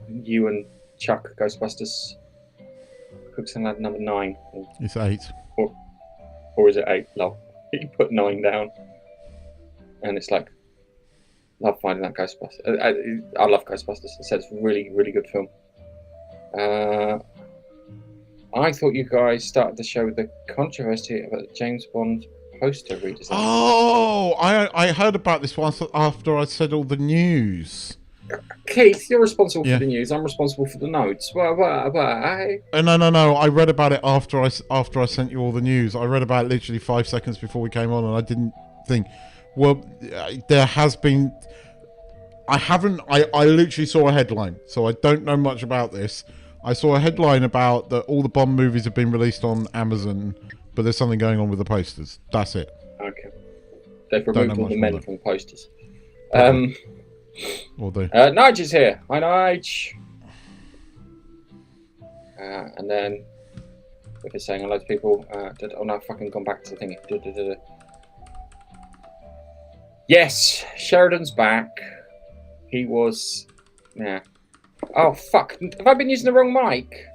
You and Chuck Ghostbusters. Cooks and Lad number 9. It's 8. Or is it 8? Love. You put 9 down. And it's like, love finding that Ghostbusters. I love Ghostbusters. I said it's a really, really good film. I thought you guys started the show with the controversy about the James Bond poster redesign. Oh, I heard about this once after I said all the news. Keith, you're responsible for the news. I'm responsible for the notes. No. I read about it after I sent you all the news. I read about it literally 5 seconds before we came on, and I didn't think. Well, there has been. I literally saw a headline, so I don't know much about this. I saw a headline about that all the Bond movies have been released on Amazon, but there's something going on with the posters. That's it. Okay. They've removed all the men from the posters. Nige is here. Hi, Nige. And then if it's saying hello to people, oh no, I've fucking gone back to the thingy. Yes, Sheridan's back. He was, Oh fuck! Have I been using the wrong mic?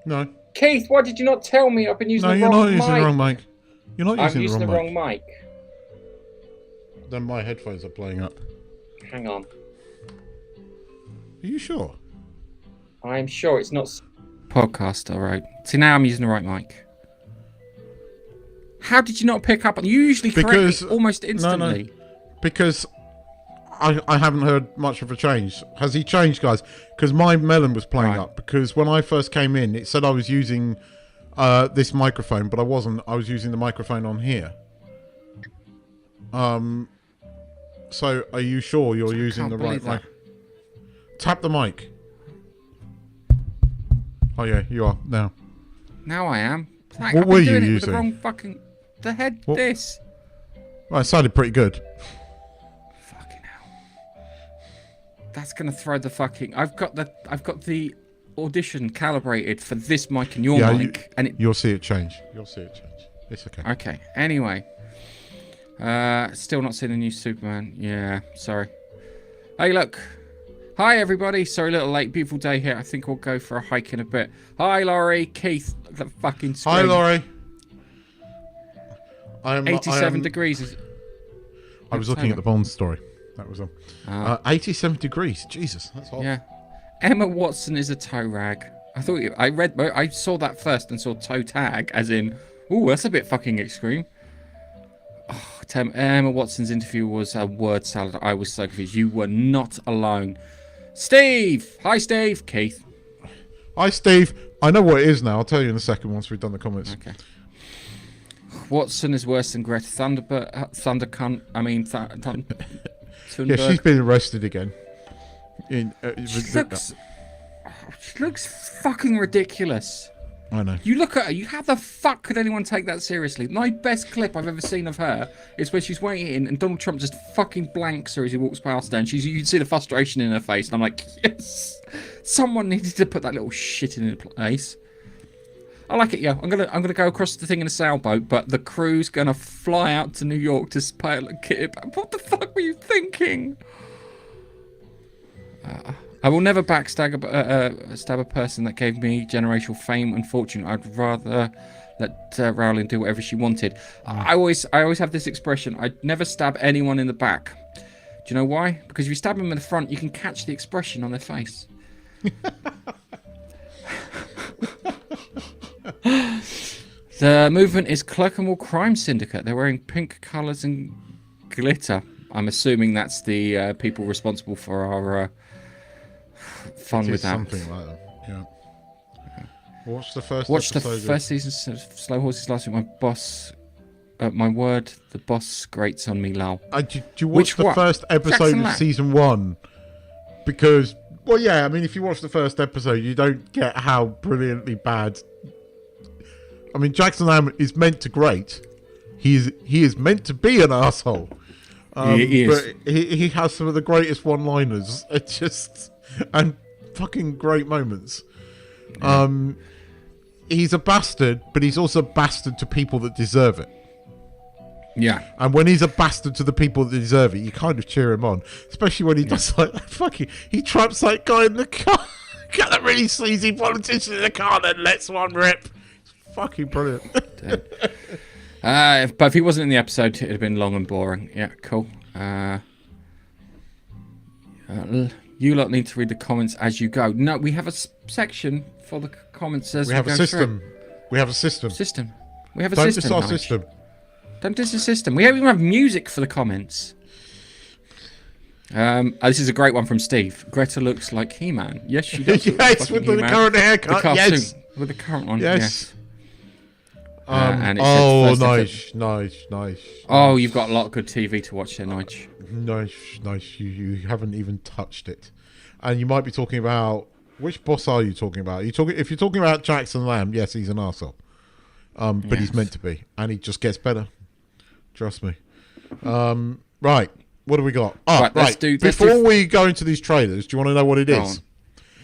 No. Keith, why did you not tell me I've been using the wrong mic? No, you're not using the wrong mic. You're not I'm using the wrong mic. Then my headphones are playing up. Hang on. Are you sure? I'm sure it's not. Podcast, alright. See, now I'm using the right mic. How did you not pick up? You usually correct me almost instantly. No. Because I haven't heard much of a change. Has he changed, guys? Because my melon was playing up. Because when I first came in, it said I was using this microphone, but I wasn't. I was using the microphone on here. So are you sure you're using the right mic? Tap the mic. Oh yeah, you are now. Now I am. What were you using? The wrong fucking What? This. Well, it sounded pretty good. Fucking hell. That's gonna throw the fucking. I've got the audition calibrated for this mic and your mic, and you'll see it change. It's okay. Okay. Anyway. Still not seen the new Superman. Yeah, sorry. Hey, look. Hi, everybody. Sorry, a little late. Beautiful day here. I think we'll go for a hike in a bit. Hi, Laurie. Keith, the fucking screen. Hi, Laurie. 87 degrees. I was looking at the Bond story. That was 87 degrees. Jesus, that's hot. Yeah. Emma Watson is a toe rag. I saw that first and saw toe tag, as in, ooh, that's a bit fucking extreme. Oh, Emma Watson's interview was a word salad. I was so confused. You were not alone. Steve! Hi, Steve. Keith. Hi, Steve. I know what it is now. I'll tell you in a second once we've done the comments. Okay. Watson is worse than Greta Thunberg. Yeah, she's been arrested again. She looks fucking ridiculous. I know. You look at her, how the fuck could anyone take that seriously? My best clip I've ever seen of her is where she's waiting and Donald Trump just fucking blanks her as he walks past her, and you can see the frustration in her face, and I'm like, yes, someone needed to put that little shit in place. I like it, yeah. I'm gonna go across the thing in a sailboat, but the crew's gonna fly out to New York to pay a kid. What the fuck were you thinking? I will never backstab a person that gave me generational fame and fortune. I'd rather let Rowling do whatever she wanted. I always have this expression. I'd never stab anyone in the back. Do you know why? Because if you stab them in the front, you can catch the expression on their face. The movement is Clerkenwell Crime Syndicate. They're wearing pink colours and glitter. I'm assuming that's the people responsible for our fun with that. Something like that. Yeah. Watch the first season of Slow Horses last week. My boss, my word, the boss grates on me, lol. Do you watch the first episode of season 1? Because, well, yeah, I mean, if you watch the first episode, you don't get how brilliantly bad I mean, Jackson Lamb is meant to grate. He is meant to be an asshole. He is. But he has some of the greatest one-liners. It's just and fucking great moments. Yeah. He's a bastard, but he's also a bastard to people that deserve it. Yeah. And when he's a bastard to the people that deserve it, you kind of cheer him on. Especially when he does like fucking... He traps that guy in the car. Got that really sleazy politician in the car and then lets one rip. It's fucking brilliant. But if he wasn't in the episode, it'd have been long and boring. Yeah, cool. You lot need to read the comments as you go. No, we have a section for the comments as we have go a system. through. We have a system. We have a Don't system. diss our system. Don't diss the system. We don't even have music for the comments. This is a great one from Steve. Greta looks like He-Man. Yes, she does. Yes, with the current haircut. Yes, with the current one. Yes. And Nice. Oh, you've got a lot of good TV to watch there, Nige. Nice. You haven't even touched it, and you might be talking about which boss are you talking about? If you're talking about Jackson Lamb, yes, he's an arsehole. But he's meant to be, and he just gets better. Trust me. Right. What do we got? Right. Before we go into these trailers, do you want to know what it is?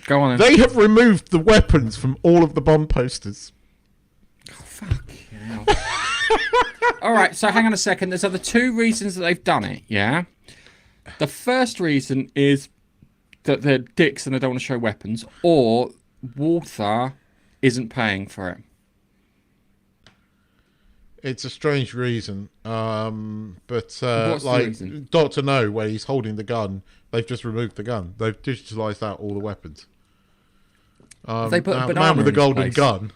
Go on. They have removed the weapons from all of the Bond posters. Oh, fuck. All right, so hang on a second. There's other two reasons that they've done it, yeah? The first reason is that they're dicks and they don't want to show weapons, or Walther isn't paying for it. It's a strange reason, but What's like the reason? Dr. No, where he's holding the gun, they've just removed the gun. They've digitalized out all the weapons. They put a the man with the golden place. gun.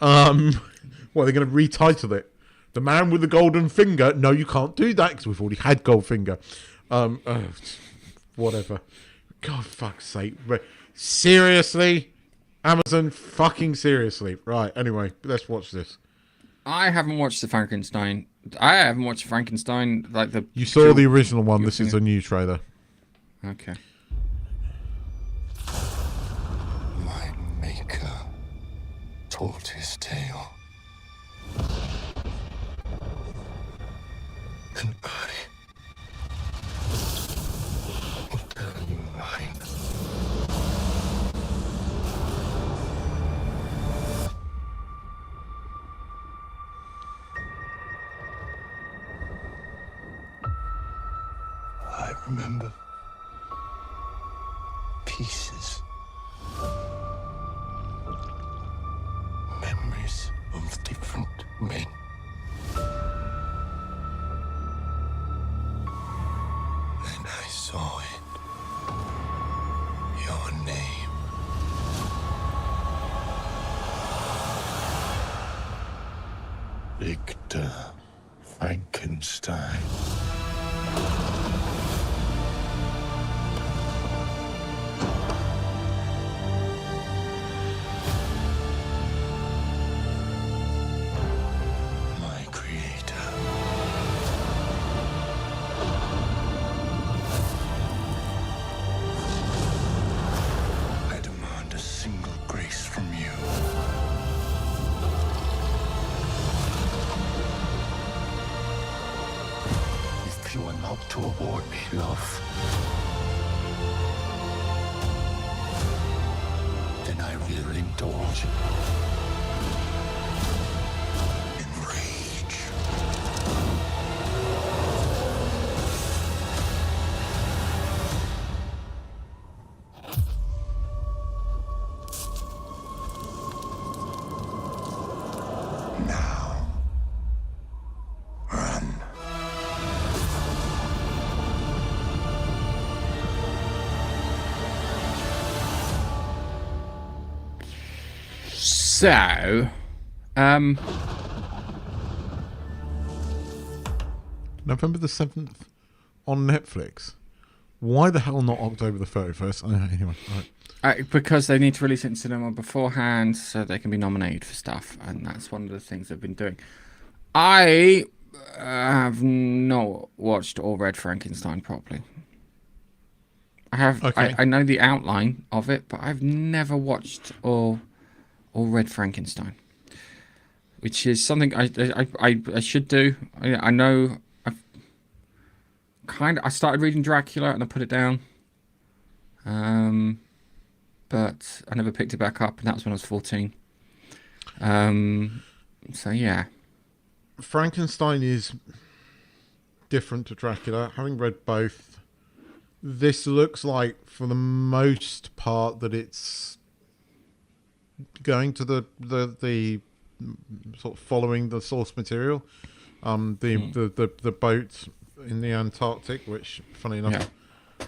Well, they're going to retitle it. The man with the golden finger. No, you can't do that because we've already had Goldfinger. Whatever. God, fuck's sake. Seriously? Amazon, fucking seriously. Right, anyway, let's watch this. I haven't watched the Frankenstein. Like the. You saw the original one. This is a new trailer. Okay. My maker told his tale. And I will tell you mine. I remember pieces, memories of different men. And I saw it, your name. Victor Frankenstein. My creator. I demand a single grace from you. If you are not to award me love, then I will indulge in rage. Now, run. So, November the 7th on Netflix. Why the hell not October the 31st? Anyway, right. because they need to release it in cinema beforehand so they can be nominated for stuff, and that's one of the things they've been doing. I have not watched or read Frankenstein properly. I have. Okay. I know the outline of it, but I've never watched or read Frankenstein. which is something I should do. I know I started reading Dracula and I put it down, but I never picked it back up, and that was when I was 14. So yeah, Frankenstein is different to Dracula. Having read both, this looks like, for the most part, that it's going to the sort of following the source material, the boat in the Antarctic, which, funny enough,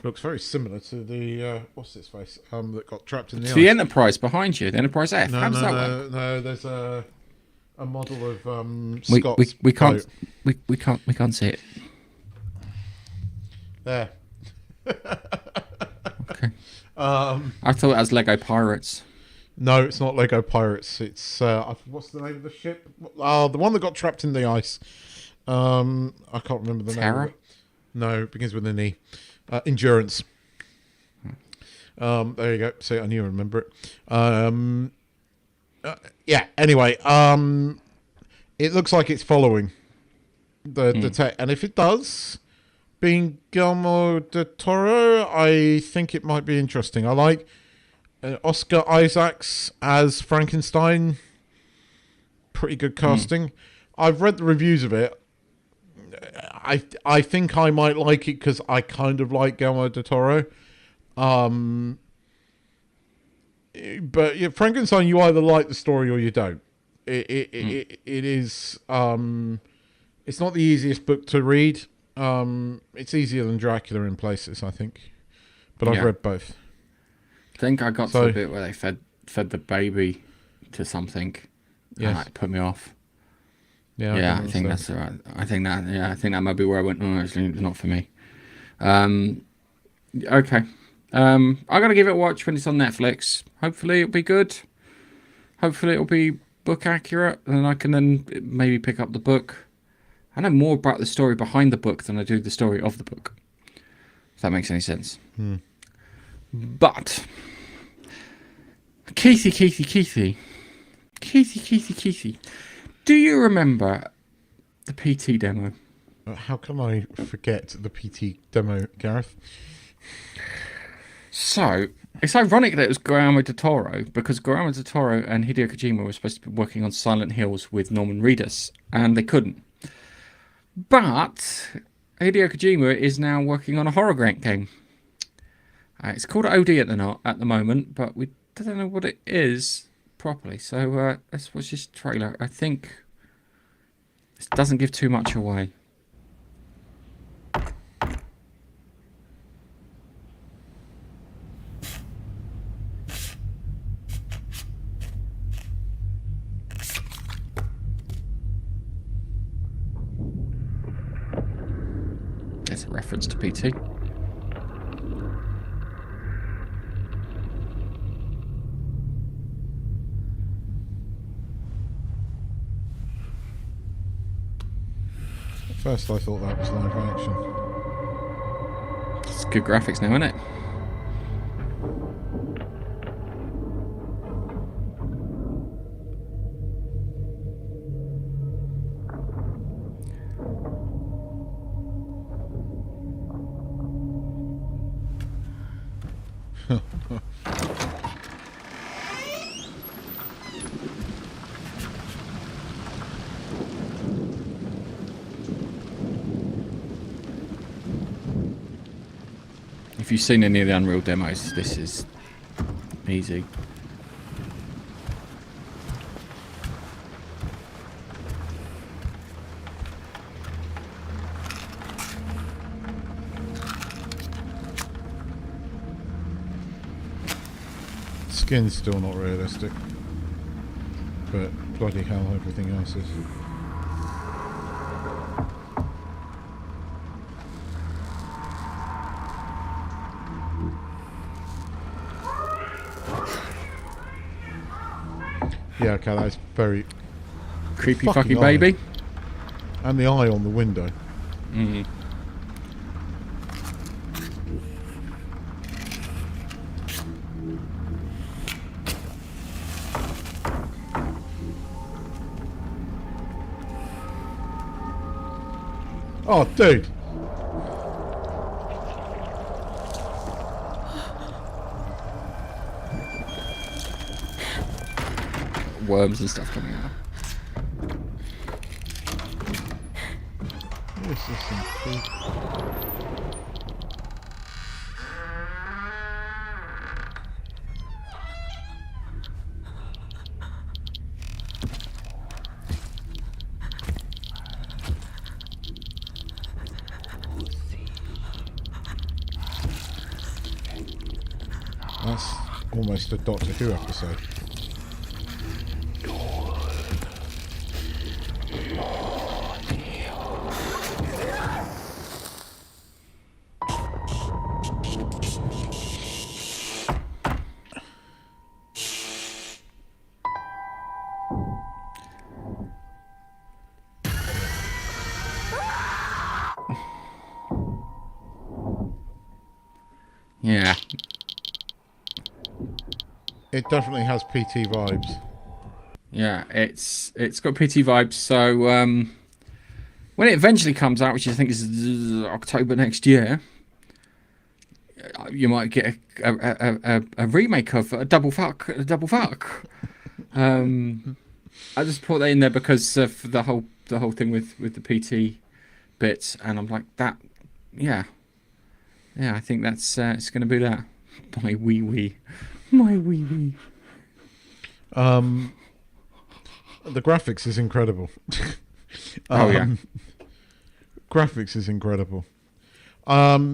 looks very similar to the what's its face that got trapped in the ice. The Enterprise behind you, the Enterprise F. How does that work? No, there's a model of Scott's we can't boat. we can't see it. There. Okay. I thought it was Lego Pirates. No, it's not Lego Pirates. It's what's the name of the ship? The one that got trapped in the ice. I can't remember the name of it. No, it begins with an E. Endurance. There you go. See, I knew I remember it. Yeah. Anyway, it looks like it's following the tech, and if it does, being Guillermo del Toro, I think it might be interesting. I like Oscar Isaacs as Frankenstein. Pretty good casting. I've read the reviews of it. I think I might like it because I kind of like Guillermo del Toro. But yeah, Frankenstein, you either like the story or you don't. It is. It's not the easiest book to read. It's easier than Dracula in places, I think. But I've read both. I think I got to the bit where they fed the baby to something. Yeah, and it put me off. Yeah, I think that's all right. I think that might be where I went. No, actually, it's not for me. Okay. I'm gonna give it a watch when it's on Netflix. Hopefully, it'll be good. Hopefully, it'll be book accurate, and I can then maybe pick up the book. I know more about the story behind the book than I do the story of the book. If that makes any sense. But Keithy. Do you remember the PT demo? How can I forget the PT demo, Gareth? So, it's ironic that it was Guillermo del Toro, because Guillermo del Toro and Hideo Kojima were supposed to be working on Silent Hills with Norman Reedus, and they couldn't. But Hideo Kojima is now working on a horror game. It's called OD at the moment, but we don't know what it is properly. So let's watch this trailer. I think this doesn't give too much away. There's a reference to PT. At first I thought that was live action. It's good graphics now, isn't it? If you've seen any of the Unreal demos, this is easy. Skin's still not realistic, but bloody hell, everything else is. Yeah, okay, that's very creepy fucking baby. And the eye on the window. Mm. Oh, dude. Worms and stuff coming out. This is some food. That's almost a Doctor Who episode. Yeah. It definitely has PT vibes. Yeah, it's got PT vibes. So when it eventually comes out, which I think is October next year, you might get a remake of a double fuck. I just put that in there because of the whole thing with the PT bits, and I'm like that. Yeah, I think that's it's going to be that. My wee wee. The graphics is incredible. Yeah. Graphics is incredible. Yeah,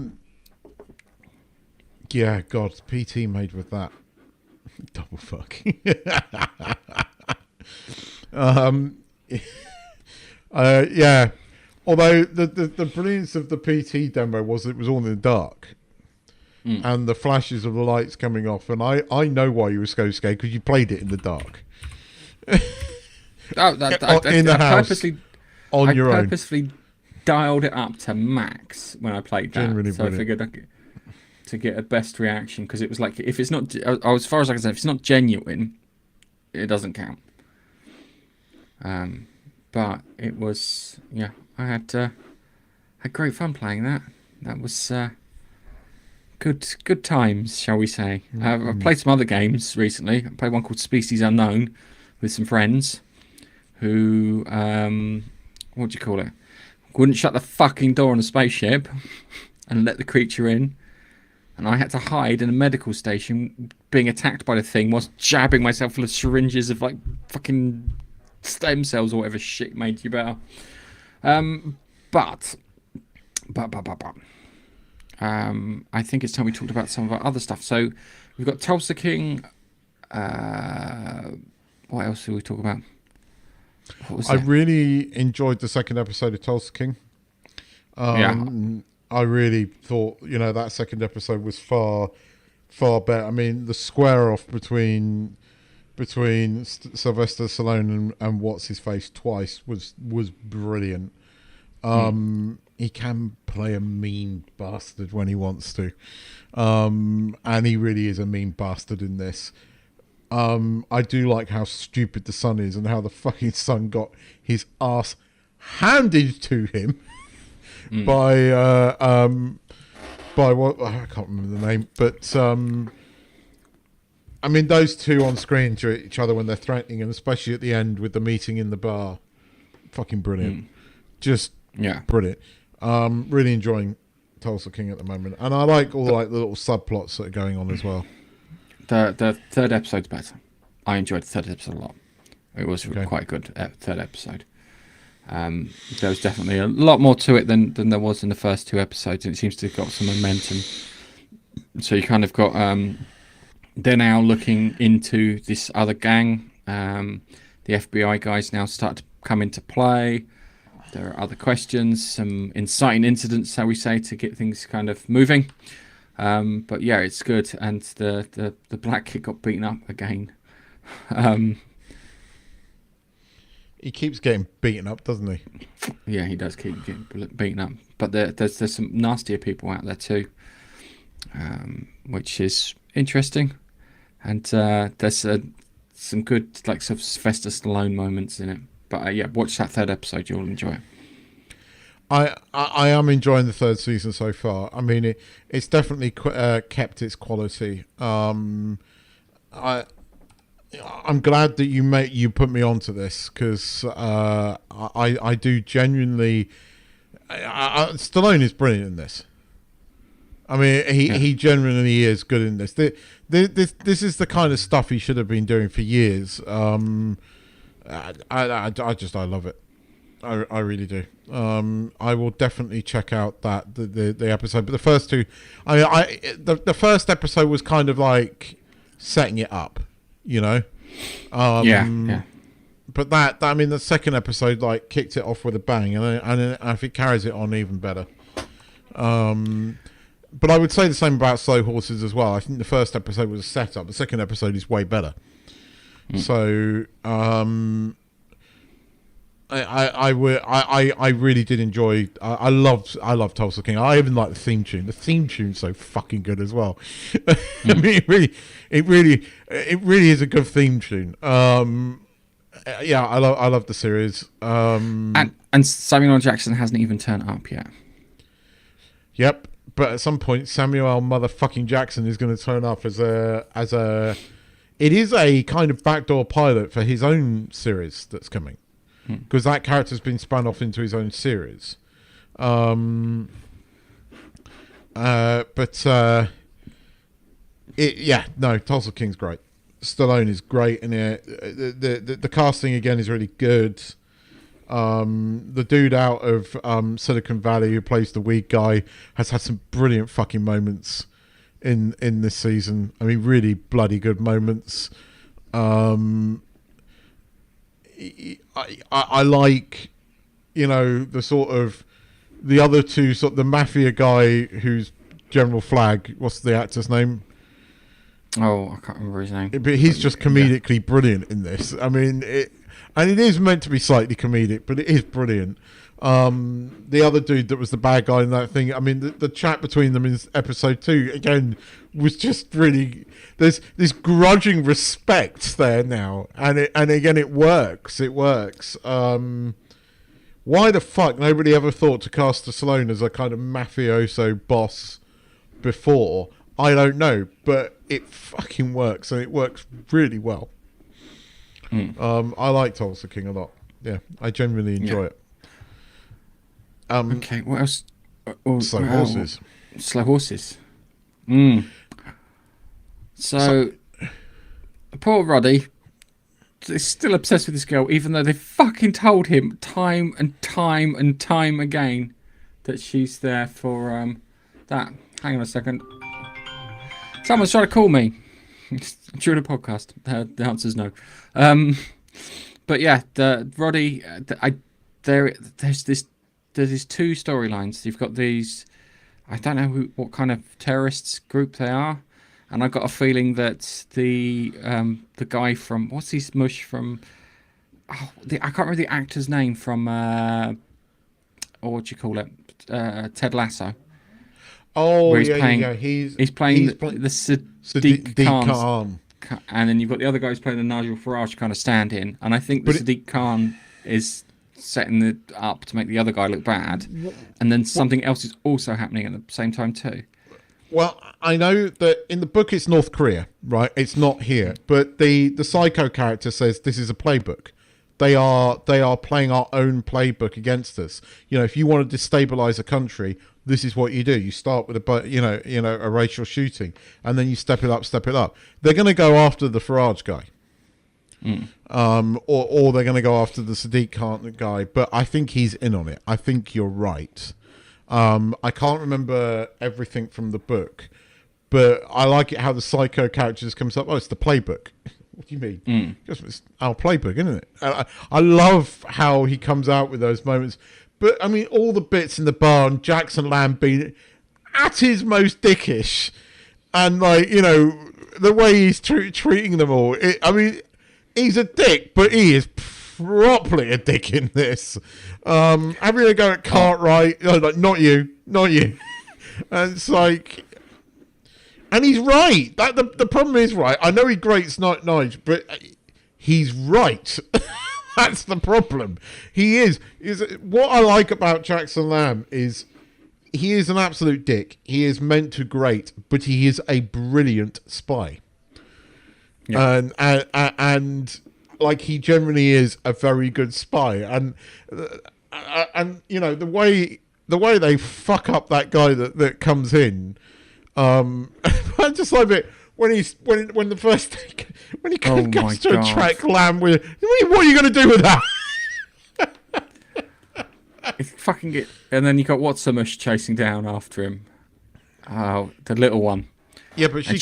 God, PT made with that. Double fuck. Yeah. Although the brilliance of the PT demo was it was all in the dark. And the flashes of the lights coming off, and I know why you were so scared because you played it in the dark. In the house, on your own. I purposely dialed it up to max when I played that, Genuinely so brilliant. I figured to get a best reaction, because it was like, if it's not, as far as I can say, if it's not genuine, it doesn't count. But it was, yeah, I had great fun playing that. That was good times, shall we say. I've played some other games recently. I played one called Species Unknown with some friends who, what do you call it? Wouldn't shut the fucking door on a spaceship and let the creature in. And I had to hide in a medical station being attacked by the thing whilst jabbing myself full of syringes of like fucking stem cells or whatever shit made you better. But I think it's time we talked about some of our other stuff. So we've got Tulsa King. What else did we talk about? I really enjoyed the second episode of Tulsa King. I really thought, that second episode was far better. I mean, the square off between Sylvester Stallone and what's his face twice was brilliant. He can play a mean bastard when he wants to, and he really is a mean bastard in this. I do like how stupid the son is and how the fucking son got his ass handed to him by what, I can't remember the name, but I mean, those two on screen to each other when they're threatening, and especially at the end with the meeting in the bar, fucking brilliant. Just brilliant. Really enjoying Tulsa King at the moment, and I like all the little subplots that are going on as well. The third episode's better. I enjoyed the third episode a lot. It was quite a good third episode. There was definitely a lot more to it than there was in the first two episodes, and it seems to have got some momentum. So you kind of got they're now looking into this other gang. The FBI guys now start to come into play. There are other questions, some inciting incidents, shall we say, to get things kind of moving. But yeah, it's good, and the black kid got beaten up again. He keeps getting beaten up, doesn't he? Yeah, he does keep getting beaten up. But there's some nastier people out there too, which is interesting. And there's some good sort of Sylvester Stallone moments in it. But yeah, watch that third episode; you'll enjoy it. I am enjoying the third season so far. I mean, it's definitely kept its quality. I'm glad that you put me onto this, because I do genuinely. Stallone is brilliant in this. I mean, he genuinely is good in this. This is the kind of stuff he should have been doing for years. I love it. I really do. I will definitely check out the episode. But the first two, the first episode was kind of like setting it up, you know. Yeah. But I mean, the second episode like kicked it off with a bang, and I think it carries it on even better. But I would say the same about Slow Horses as well. I think the first episode was a setup. The second episode is way better. So I really did enjoy. I love Tulsa King. I even like the theme tune. The theme tune's so fucking good as well. I mean, it really is a good theme tune. Yeah, I love the series. And Samuel L. Jackson hasn't even turned up yet. Yep, but at some point Samuel L. motherfucking Jackson is going to turn up as a. It is a kind of backdoor pilot for his own series that's coming, because that character's been spun off into his own series. Tulsa King's great. Stallone is great in it. The casting again is really good. The dude out of Silicon Valley who plays the weed guy has had some brilliant fucking moments in this season. I mean, really bloody good moments. I like, you know, the sort of the other two, sort of the mafia guy who's General Flagg. What's the actor's name? Oh, I can't remember his name. But he's just comedically brilliant in this. I mean, it is meant to be slightly comedic, but it is brilliant. The other dude that was the bad guy in that thing, I mean, the chat between them in episode 2, again, was just really... There's this grudging respect there now. And again, it works. It works. Why the fuck nobody ever thought to cast Stallone as a kind of mafioso boss before? I don't know, but it fucking works, and it works really well. I like Tulsa King a lot. Yeah, I genuinely enjoy it. Okay, what else? Slow Horses. Slow Horses. So, poor Roddy is still obsessed with this girl, even though they fucking told him time and time and time again that she's there for that. Hang on a second. Someone's trying to call me during a podcast. The answer's no. But yeah, Roddy. There's these two storylines. You've got these. I don't know what kind of terrorists group they are, and I got a feeling that the guy from what's his mush from. I can't remember the actor's name from. Or what do you call it? Ted Lasso. Oh, he's playing the Sadiq Khan. And then you've got the other guy who's playing the Nigel Farage kind of stand-in. And I think the Sadiq Khan is setting it up to make the other guy look bad. And then something else is also happening at the same time too. Well, I know that in the book it's North Korea, right? It's not here. But the Psycho character says this is a playbook. They are playing our own playbook against us. You know, if you want to destabilize a country, this is what you do. You start with a racial shooting, and then you step it up. They're going to go after the Farage guy, or they're going to go after the Sadiq Khan guy. But I think he's in on it. I think you're right. I can't remember everything from the book, but I like it how the Psycho character just comes up. Oh, it's the playbook. What do you mean? It's our playbook, isn't it? I love how he comes out with those moments. But, I mean, all the bits in the bar and Jackson Lamb being at his most dickish. And, like, you know, the way he's treating them all. I mean, he's a dick, but he is properly a dick in this. Having a go at Cartwright, like, not you. And it's like... And he's right. The problem is, right, I know he grates Nige, but he's right. That's the problem. He is what I like about Jackson Lamb is he is an absolute dick. He is meant to great, but he is a brilliant spy. Yeah. And like he generally is a very good spy. And you know the way they fuck up that guy that comes in. I just love it when he goes to attract Lamb with. What are you going to do with that? And then you got What's-a-Mush chasing down after him. Oh, the little one. Yeah, but she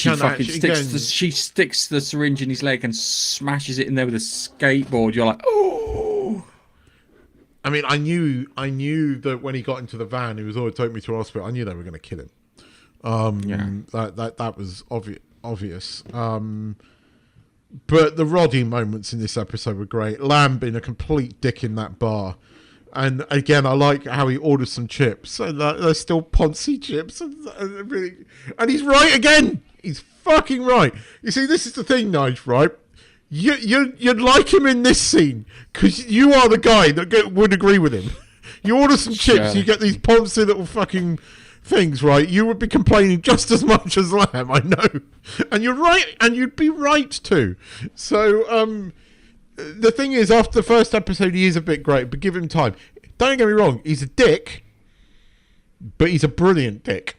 sticks the syringe in his leg and smashes it in there with a skateboard. You're like, oh. I mean, I knew that when he got into the van, he was, take me to a hospital. I knew they were going to kill him. That was obvious. But the Roddy moments in this episode were great. Lamb being a complete dick in that bar. And again, I like how he orders some chips, and they're still Ponzi chips, and he's right again. He's fucking right. You see, this is the thing, Nige, right? You'd like him in this scene because you are the guy that would agree with him. You order some chips, you get these Ponzi little fucking things, right? You would be complaining just as much as Lamb, I know, and you're right, and you'd be right too. So, the thing is, after the first episode, he is a bit great, but give him time. Don't get me wrong, he's a dick, but he's a brilliant dick.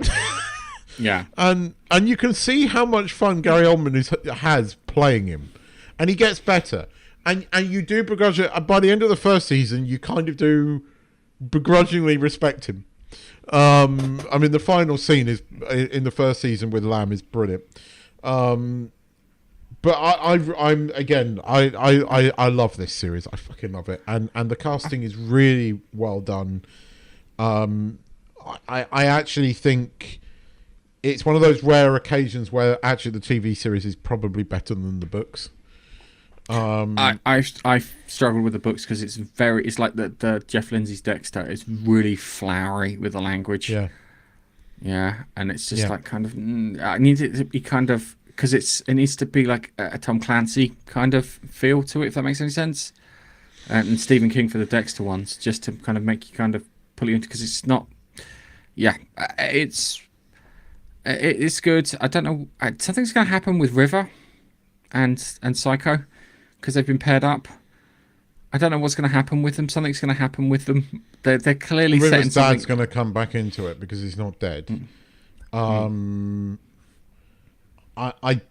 Yeah. And you can see how much fun Gary Oldman has playing him. And he gets better. And you do begrudge by the end of the first season, you kind of do begrudgingly respect him. I mean, the final scene is in the first season with Lamb is brilliant. But I love this series. I fucking love it, and the casting is really well done. I actually think it's one of those rare occasions where actually the TV series is probably better than the books. I struggle with the books because it's like the Jeff Lindsay's Dexter. It's really flowery with the language. Yeah, and it's just like kind of I need it to be kind of. Because it needs to be like a Tom Clancy kind of feel to it, if that makes any sense. And Stephen King for the Dexter ones, just to kind of make you kind of pull you into, because it's not. Yeah, it's good. I don't know. Something's going to happen with River and Psycho, because they've been paired up. I don't know what's going to happen with them. Something's going to happen with them. They're clearly River's setting something. dad's going to come back into it because he's not dead. I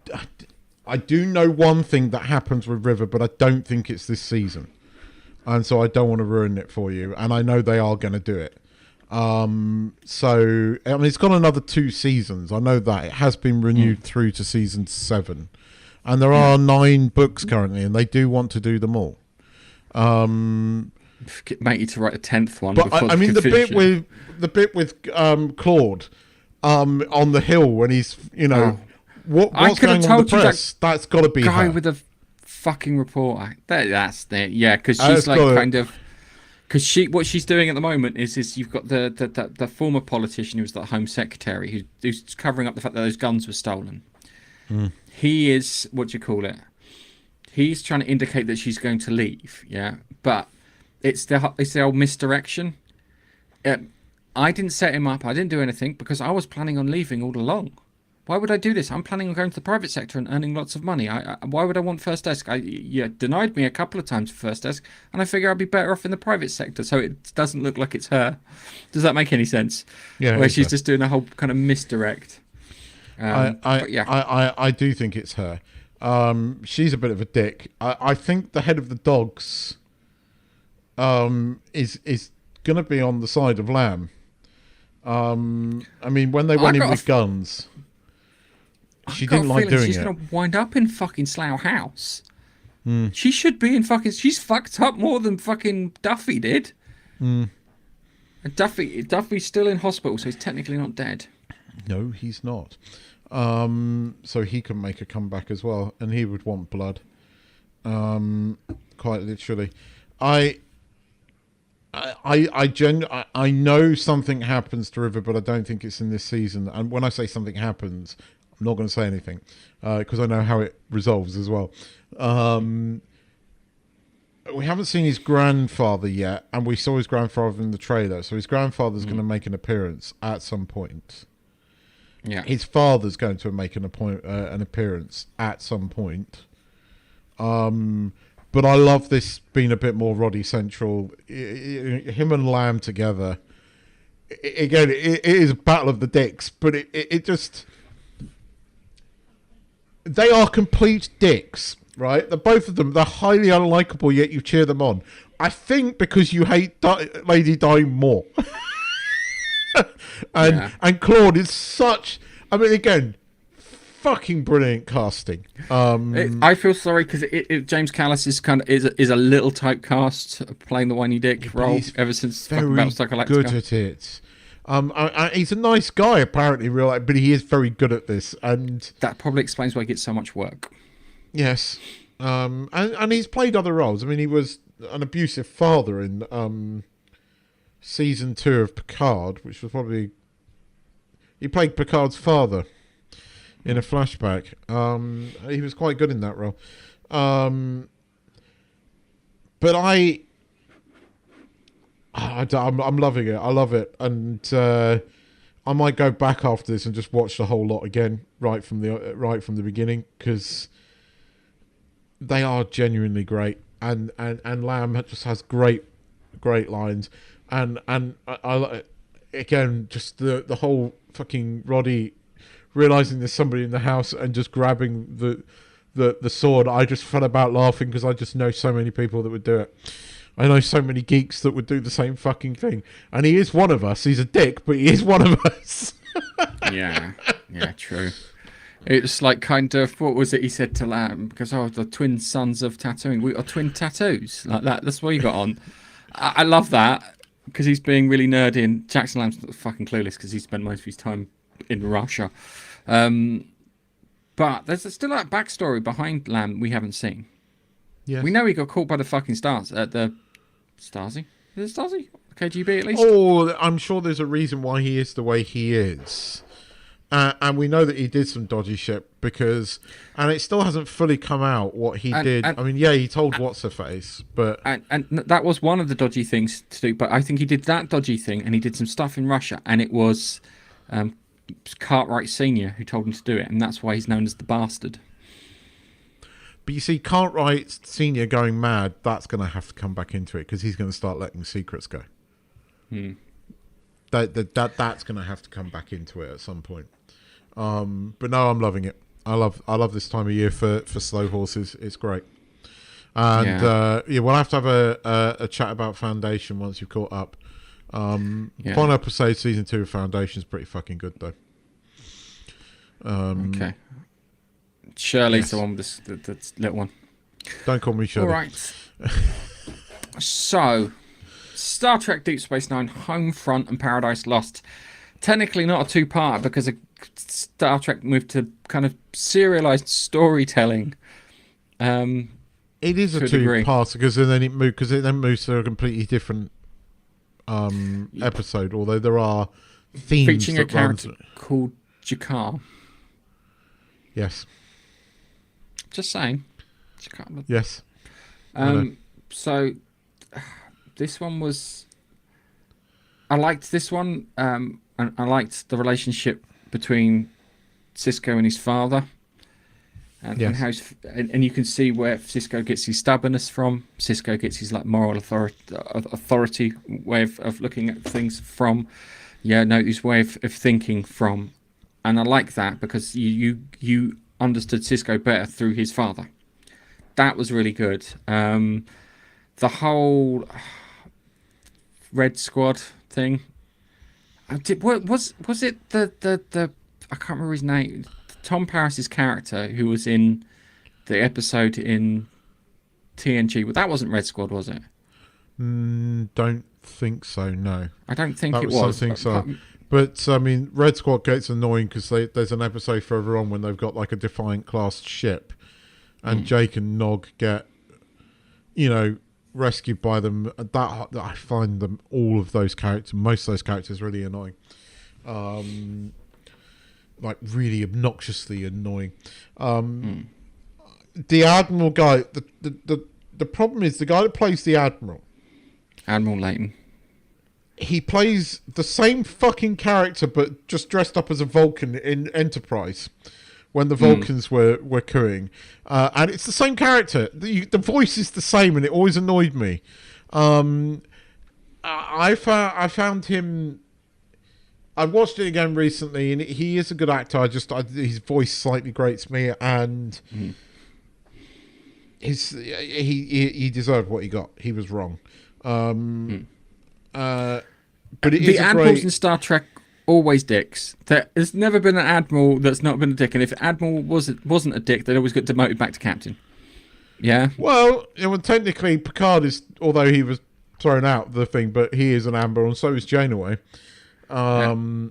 do know one thing that happens with River, but I don't think it's this season, and so I don't want to ruin it for you. And I know they are going to do it. So I mean, it's got another 2 seasons. I know that it has been renewed through to season 7, and there are 9 books currently, and they do want to do them all. Make you to write a 10th one. But I mean, the bit with Claude on the hill when he's what's going on in the press? That's got to be guy her. with a fucking reporter. That's it. Yeah, because she's like kind of. Because what she's doing at the moment is you've got the former politician who was the Home Secretary who's covering up the fact that those guns were stolen. He is he's trying to indicate that she's going to leave. Yeah, but it's the old misdirection. I didn't set him up. I didn't do anything because I was planning on leaving all along. Why would I do this? I'm planning on going to the private sector and earning lots of money. Why would I want First Desk? You denied me a couple of times for First Desk, and I figure I'd be better off in the private sector, so it doesn't look like it's her. Does that make any sense? Yeah. Where she's just doing a whole kind of misdirect. I do think it's her. She's a bit of a dick. I think the head of the dogs is going to be on the side of Lamb. I mean, when they went in with guns... She didn't like doing it. She's going to wind up in fucking Slough House. She should be in fucking... She's fucked up more than fucking Duffy did. And Duffy's still in hospital, so he's technically not dead. No, he's not. So he can make a comeback as well, and he would want blood. Quite literally. I know something happens to River, but I don't think it's in this season. And when I say something happens... I'm not going to say anything because I know how it resolves as well. we haven't seen his grandfather yet, and we saw his grandfather in the trailer. So his grandfather's going to make an appearance at some point. Yeah. His father's going to make an appearance at some point. But I love this being a bit more Roddy central. Him and Lamb together. Again, it is a battle of the dicks, but it just... They are complete dicks, right? Both of them, they're highly unlikable, yet you cheer them on. I think because you hate Lady Di more. And Claude is such... I mean, again, fucking brilliant casting. I feel sorry because James Callis is a little typecast playing the whiny dick role ever since fucking Battlestar Galactica. Good at it. He's a nice guy apparently, in real life, but he is very good at this, and that probably explains why he gets so much work. Yes, and he's played other roles. I mean, he was an abusive father in season 2 of Picard, which was probably he played Picard's father in a flashback. He was quite good in that role. But I'm loving it. I love it, and I might go back after this and just watch the whole lot again, right from the beginning, because they are genuinely great, and Lamb just has great lines, and I again just the whole fucking Roddy realizing there's somebody in the house and just grabbing the sword. I just fell about laughing because I just know so many people that would do it. I know so many geeks that would do the same fucking thing. And he is one of us. He's a dick, but he is one of us. Yeah, true. It's like kind of, what was it he said to Lamb? Because, the twin sons of tattooing. We are twin tattoos. Like that. That's what you got on. I love that because he's being really nerdy, and Jackson Lamb's fucking clueless because he spent most of his time in Russia. But there's still that backstory behind Lamb we haven't seen. Yes. We know he got caught by the fucking stars at the Stasi. Is it Stasi? KGB at least? Oh, I'm sure there's a reason why he is the way he is. And we know that he did some dodgy shit because... And it still hasn't fully come out what he did. I mean, yeah, he told What's-Her-Face, but... And that was one of the dodgy things to do, but I think he did that dodgy thing, and he did some stuff in Russia, and it was Cartwright Sr. who told him to do it, and that's why he's known as the Bastard. But you see, Cartwright Senior going mad, that's going to have to come back into it because he's going to start letting secrets go. That's going to have to come back into it at some point. But no, I'm loving it. I love this time of year for slow horses. It's great. And we'll have to have a chat about Foundation once you've caught up. Final episode, season 2 of Foundation is pretty fucking good though. Okay. Shirley's the one with the little one. Don't call me Shirley. All right. So, Star Trek Deep Space Nine, Homefront and Paradise Lost. Technically not a two-part because Star Trek moved to kind of serialized storytelling. It is a two-part because then it moves to a completely different episode. Although there are themes featuring a character called Jakar. Yes. Just saying. Yes. So this one was... I liked this one. And I liked the relationship between Sisko and his father. And how and you can see where Sisko gets his stubbornness from. Sisko gets his moral authority way of looking at things from. His way of thinking from. And I like that because you understood Sisko better through his father. That was really good. The whole Red Squad thing. Was it the I can't remember his name. Tom Paris's character who was in the episode in TNG. Well, that wasn't Red Squad, was it? Don't think so. No, I don't think it was. I think so. But, I mean, Red Squad gets annoying because there's an episode further on when they've got, like, a Defiant-class ship. And Jake and Nog get, rescued by them. That I find them, all of those characters, most of those characters really annoying. Really obnoxiously annoying. The Admiral guy, the problem is the guy that plays the Admiral, Admiral Leighton. he plays the same fucking character, but just dressed up as a Vulcan in Enterprise when the Vulcans were cooing. And it's the same character. The voice is the same, and it always annoyed me. I found him... I watched it again recently, and he is a good actor. His voice slightly grates me, and he deserved what he got. He was wrong. But the admirals in Star Trek always dicks. There's never been an admiral that's not been a dick, and if admiral wasn't a dick, they'd always get demoted back to captain. Yeah. Well, technically Picard is, although he was thrown out the thing, but he is an admiral, and so is Janeway. Although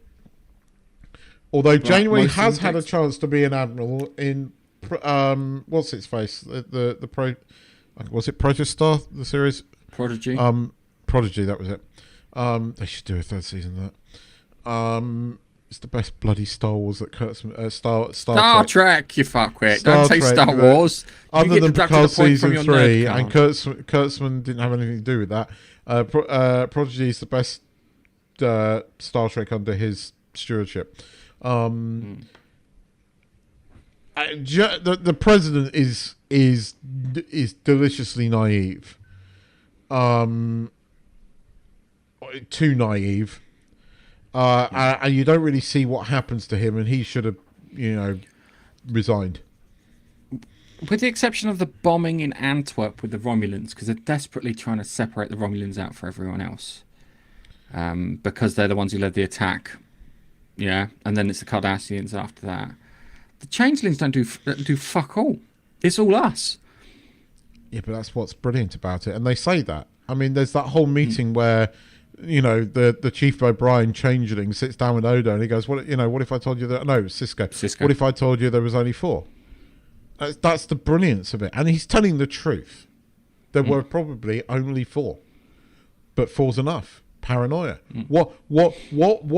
Janeway has had a chance to be an admiral in what's its face, the was it Protostar, the series? Prodigy. Prodigy, that was it. They should do a third season of that. It's the best bloody Star Wars that Kurtzman... Star Trek, you fuckwit. Don't say Star Wars. Other than Picard season 3, and Kurtzman didn't have anything to do with that. Prodigy is the best Star Trek under his stewardship. The president is deliciously naive. Too naive. And you don't really see what happens to him, and he should have, resigned. With the exception of the bombing in Antwerp with the Romulans, because they're desperately trying to separate the Romulans out for everyone else. Because they're the ones who led the attack. Yeah, and then it's the Cardassians after that. The Changelings don't do fuck all. It's all us. Yeah, but that's what's brilliant about it, and they say that. I mean, there's that whole meeting where, the Chief O'Brien changeling sits down with Odo, and he goes, "What if I told you that?" No, Cisco. What if I told you there was only 4? That's the brilliance of it, and he's telling the truth. There were probably only 4, but 4's enough. Paranoia. What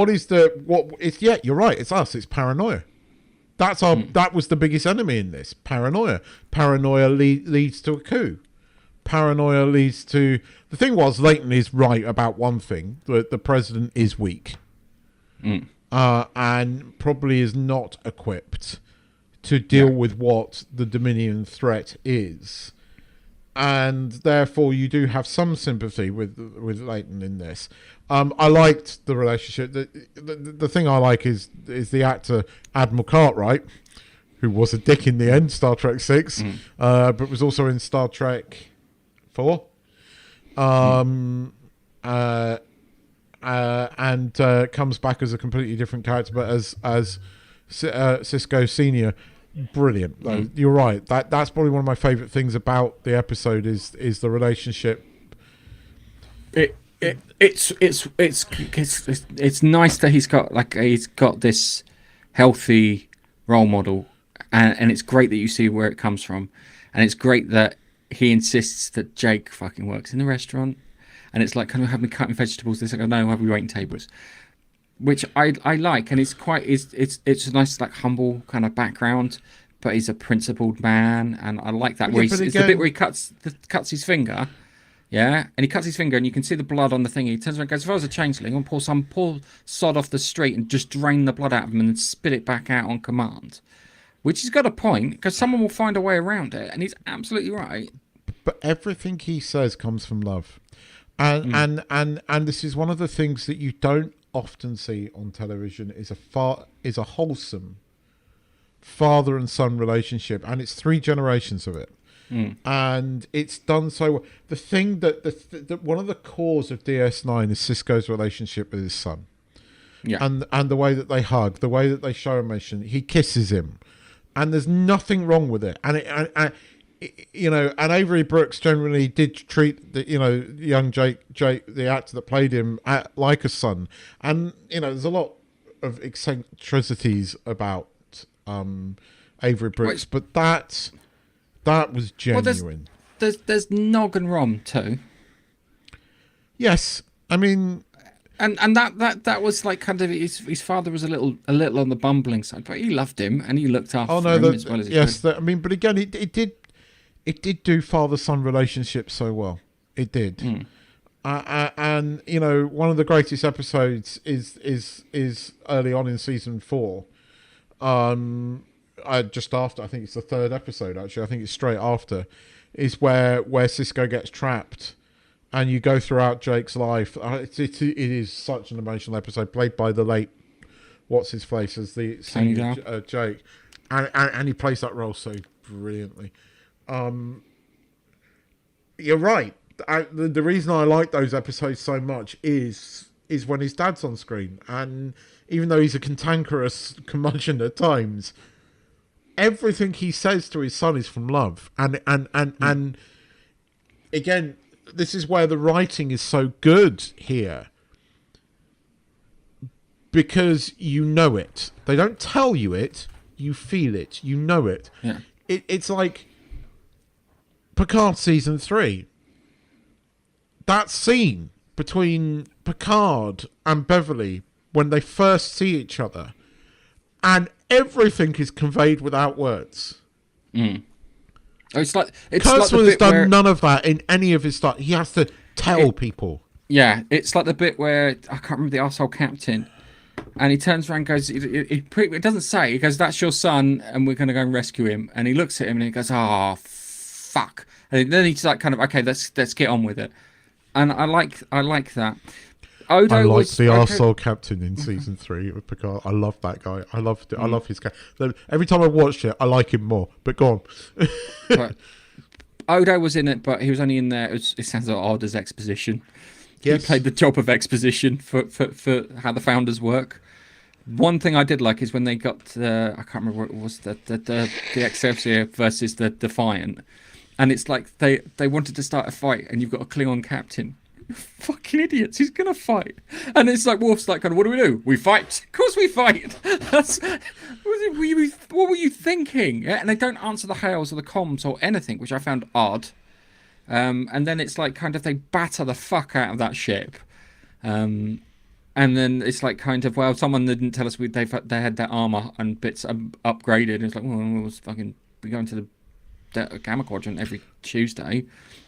is it's, yeah, you're right, it's us, it's paranoia. That was the biggest enemy in this. Paranoia leads to a coup. Paranoia leads to... The thing was, Leighton is right about one thing, that the president is weak. And probably is not equipped to deal with what the Dominion threat is. And therefore you do have some sympathy with Leighton in this. I liked the relationship. The thing I like is the actor Admiral Cartwright, who was a dick in the end, Star Trek 6, but was also in Star Trek 4. And comes back as a completely different character, but as Cisco Senior. Brilliant. You're right. That's probably one of my favourite things about the episode is the relationship. It's nice that he's got this healthy role model, and it's great that you see where it comes from, and it's great that he insists that Jake fucking works in the restaurant, and it's like, can I have me cutting vegetables? This, like, no, have we waiting tables, which I like, and it's a nice like humble kind of background, but he's a principled man, and I like that. It's the bit where he cuts his finger, yeah, and he cuts his finger, and you can see the blood on the thing. He turns around and goes, "If I was a changeling, I'll pour sod off the street and just drain the blood out of him and then spit it back out on command." Which has got a point, because someone will find a way around it, and he's absolutely right. But everything he says comes from love, and this is one of the things that you don't often see on television is a wholesome father and son relationship, and it's 3 generations of it, and it's done so well. The thing that one of the cores of DS9 is Cisco's relationship with his son, and the way that they hug, the way that they show emotion. He kisses him, and there's nothing wrong with it, and Avery Brooks generally did treat the young Jake, the actor that played him, like a son. And there's a lot of eccentricities about Avery Brooks, but that was genuine. Well, there's Nog and Rom too. Yes, I mean, and that was like kind of his father was a little on the bumbling side, but he loved him and he looked after him as well as he could. I mean, but again, it did do father-son relationships so well. It did. And you know, one of the greatest episodes is early on in season 4. Just after, I think it's the 3rd episode. Actually, I think it's straight after, is where Cisco gets trapped, and you go throughout Jake's life. It is such an emotional episode, played by the late what's his face as the senior Jake, and he plays that role so brilliantly. You're right. The reason I like those episodes so much is when his dad's on screen, and even though he's a cantankerous curmudgeon at times, everything he says to his son is from love. And again, this is where the writing is so good here, because you know it. They don't tell you it, you feel it, you know it. Yeah. It's like Picard season 3. That scene between Picard and Beverly when they first see each other, and everything is conveyed without words. It's like Kurtzman has done none of that in any of his stuff. He has to tell people. Yeah, it's like the bit where I can't remember the arsehole captain, and he turns around and goes, it doesn't say, he goes, "That's your son, and we're going to go and rescue him." And he looks at him and he goes, "Oh, fuck!" And then he's like, kind of, "Okay, let's get on with it." And I like that. Odo I like was the arsehole captain in season 3 of Picard. I love that guy. I love his character. Every time I watch it, I like him more. But go on. But Odo was in it, but he was only in there. It sounds like odd as exposition. Yes. He played the job of exposition for how the founders work. One thing I did like is when they got I can't remember what it was, the Excelsior versus the Defiant, and it's like they wanted to start a fight, and you've got a Klingon captain. Fucking idiots! He's gonna fight, and it's like Worf's like, kind of, what do? We fight. Of course we fight. What were you thinking? Yeah? And they don't answer the hails or the comms or anything, which I found odd. And then it's like, kind of, they batter the fuck out of that ship. And then it's like, kind of, well, someone didn't tell us they had their armor and bits upgraded. And it's like, well, we go into the Gamma Quadrant every Tuesday.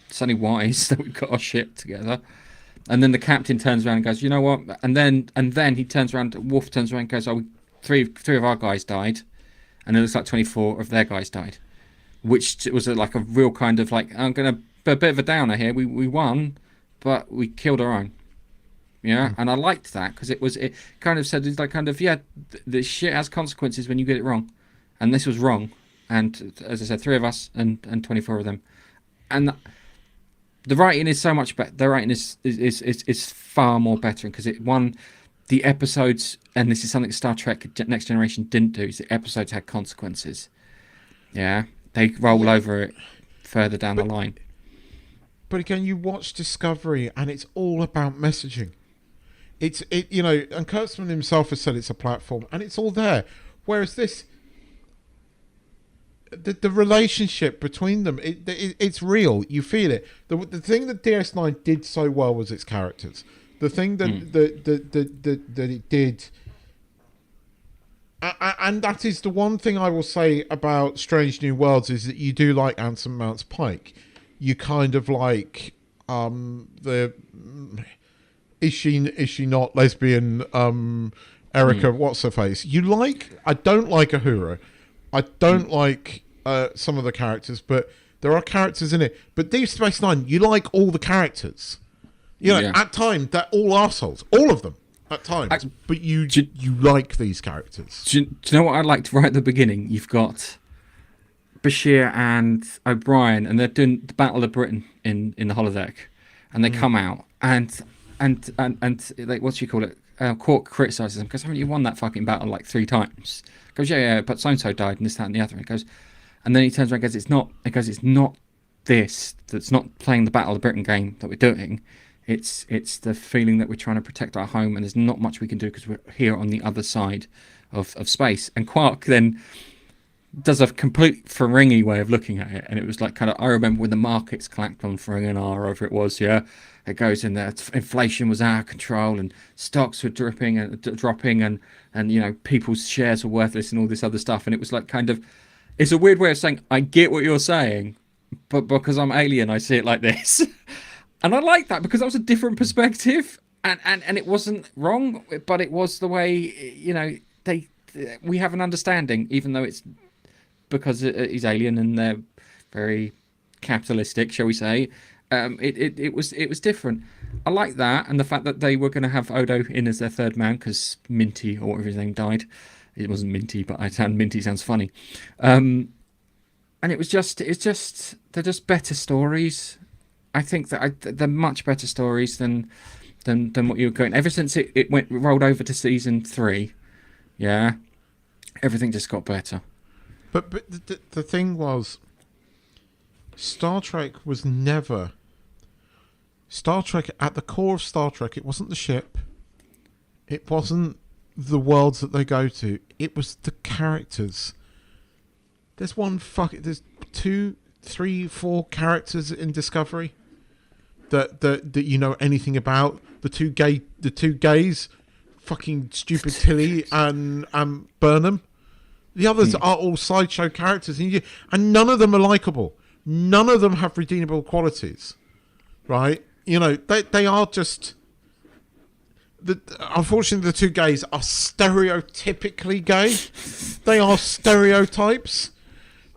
It's only wise that we've got our ship together. And then the captain turns around and goes, "You know what?" And then he turns around. Worf turns around and goes, "Oh, three of our guys died," and it looks like 24 of their guys died, which was like a real kind of like, I'm gonna a bit of a downer here. We won, but we killed our own. Yeah, and I liked that because it kind of said, it's like, kind of, yeah, the shit has consequences when you get it wrong, and this was wrong. And as I said, 3 of us and 24 of them, and the writing is so much better. The writing is far more better because the episodes, and this is something Star Trek Next Generation didn't do, is the episodes had consequences. Yeah, they roll over it further down the line. But again, you watch Discovery, and it's all about messaging. And Kurtzman himself has said it's a platform, and it's all there. Whereas this, the relationship between them, it's real. You feel it. The thing that DS9 did so well was its characters. The thing that it did, and that is the one thing I will say about Strange New Worlds, is that you do like Anson Mounts Pike. You kind of like is she not lesbian Erica what's her face. I don't like Uhura. I don't like some of the characters, but there are characters in it. But Deep Space Nine, you like all the characters. At times they're all assholes, all of them at times. But you like these characters. Do you know what I liked right at the beginning? You've got Bashir and O'Brien, and they're doing the Battle of Britain in the holodeck, and they come out and like, what do you call it? Quark criticizes them because, haven't you won that fucking battle like 3 times? Goes, yeah, but so and so died, and this, that, and the other. And it goes, and then he turns around and goes, it's not. It goes, it's not this. That's not playing the Battle of Britain game that we're doing. It's the feeling that we're trying to protect our home, and there's not much we can do because we're here on the other side of space. And Quark then does a complete Ferengi way of looking at it, and it was like, kind of, I remember when the markets collapsed on Ferengi or whatever it was. Yeah, it goes in there. Inflation was out of control, and stocks were dropping, and people's shares were worthless, and all this other stuff. And it was like, kind of, it's a weird way of saying, I get what you're saying, but because I'm alien, I see it like this. And I like that because that was a different perspective, and it wasn't wrong, but it was the way, you know, we have an understanding, even though it's because he's alien and they're very capitalistic, shall we say. It was different. I like that, and the fact that they were going to have Odo in as their third man because Minty or whatever his name died. It wasn't Minty, but Minty sounds funny. And it's just they're just better stories. I think that they're much better stories than what you were going. Ever since it rolled over to season 3, yeah, everything just got better. But the thing was, Star Trek was never Star Trek. At the core of Star Trek, it wasn't the ship, it wasn't the worlds that they go to. It was the characters. There's 2, 3, 4 characters in Discovery that you know anything about. The two gays, fucking stupid Tilly and Burnham. The others are all sideshow characters, and none of them are likable. None of them have redeemable qualities, right? You know, they are just. Unfortunately, the two gays are stereotypically gay. They are stereotypes.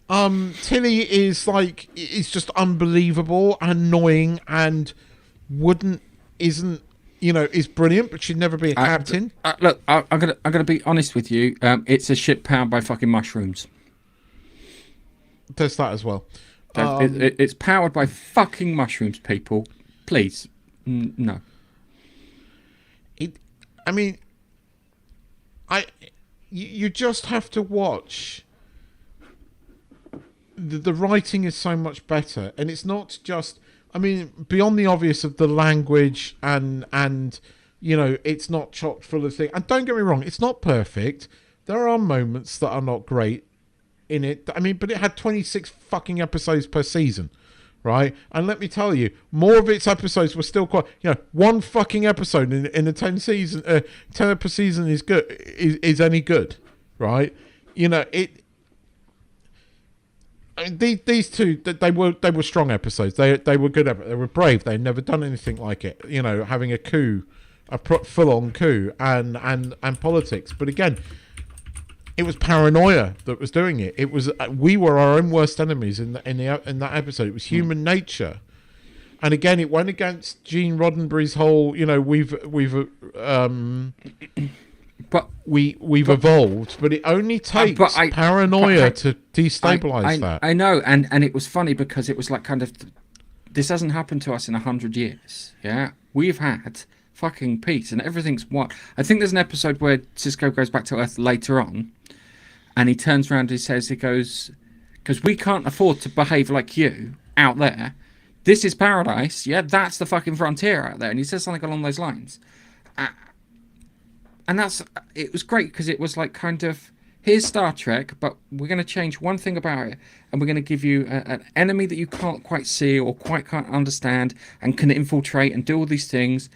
Tilly is just unbelievable, annoying, and isn't. You know, is brilliant, but she'd never be a captain. Look, I'm gonna be honest with you. It's a ship powered by fucking mushrooms. There's that as well. It's powered by fucking mushrooms, people. Please, no. You just have to watch. The writing is so much better, and it's not just. I mean, beyond the obvious of the language and you know, it's not chock full of things. And don't get me wrong, it's not perfect. There are moments that are not great in it. I mean, but it had 26 fucking episodes per season, right? And let me tell you, more of its episodes were still quite, you know, one fucking episode in a 10 per season is good, is any good, right? You know, these two, they were strong episodes. They were good. They were brave. They'd never done anything like it. You know, having a coup, full-on coup, and politics. But again, it was paranoia that was doing it. It was we were our own worst enemies in that episode. It was human nature, and again, it went against Gene Roddenberry's whole. You know, we've evolved, but it only takes paranoia to destabilize that. I know, and it was funny because it was like kind of, this hasn't happened to us in 100 years. Yeah, we've had fucking peace and everything's what. I think there's an episode where Cisco goes back to Earth later on, and he turns around and he says, he goes, because we can't afford to behave like you out there. This is paradise. Yeah, that's the fucking frontier out there. And he says something along those lines. And it was great because it was like kind of, here's Star Trek, but we're going to change one thing about it, and we're going to give you an enemy that you can't quite see or can't understand and can infiltrate and do all these things,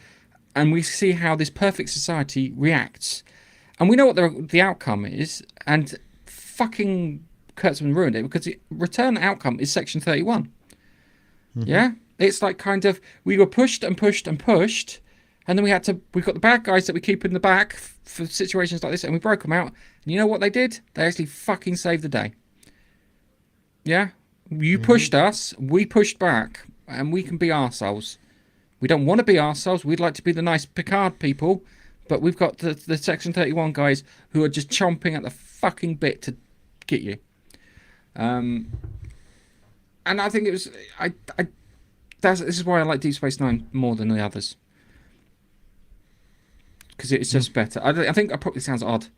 and we see how this perfect society reacts, and we know what the outcome is, and fucking Kurtzman ruined it because the return outcome is Section 31. Mm-hmm. Yeah, it's like kind of, we were pushed and pushed and pushed. And then we've got the bad guys that we keep in the back for situations like this, and we broke them out. And you know what they did? They actually fucking saved the day. Yeah? You pushed us, we pushed back, and we can be arseholes. We don't want to be arseholes, we'd like to be the nice Picard people, but we've got the Section 31 guys who are just chomping at the fucking bit to get you. And I think it was... this is why I like Deep Space Nine more than the others. Because it's just better. I think I probably sounds odd.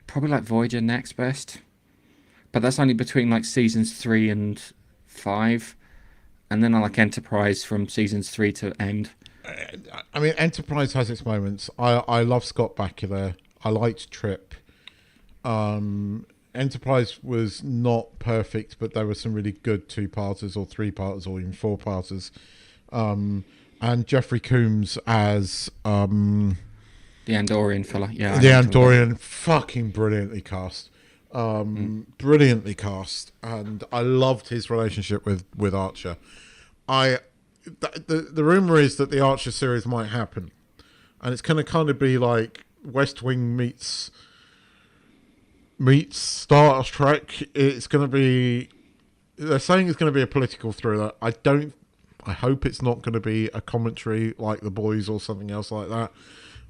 Probably like Voyager next best. But that's only between like seasons 3 and 5. And then I like Enterprise from seasons 3 to end. I mean, Enterprise has its moments. I love Scott Bakula. I liked Trip. Enterprise was not perfect, but there were some really good 2-parters or 3-parters or even 4-parters. And Jeffrey Combs as... the Andorian fella, yeah. The Andorian, fucking brilliantly cast. Brilliantly cast, and I loved his relationship with Archer. The rumor is that the Archer series might happen, and it's going to kind of be like West Wing meets Star Trek. It's going to be. They're saying it's going to be a political thriller. I hope it's not going to be a commentary like The Boys or something else like that.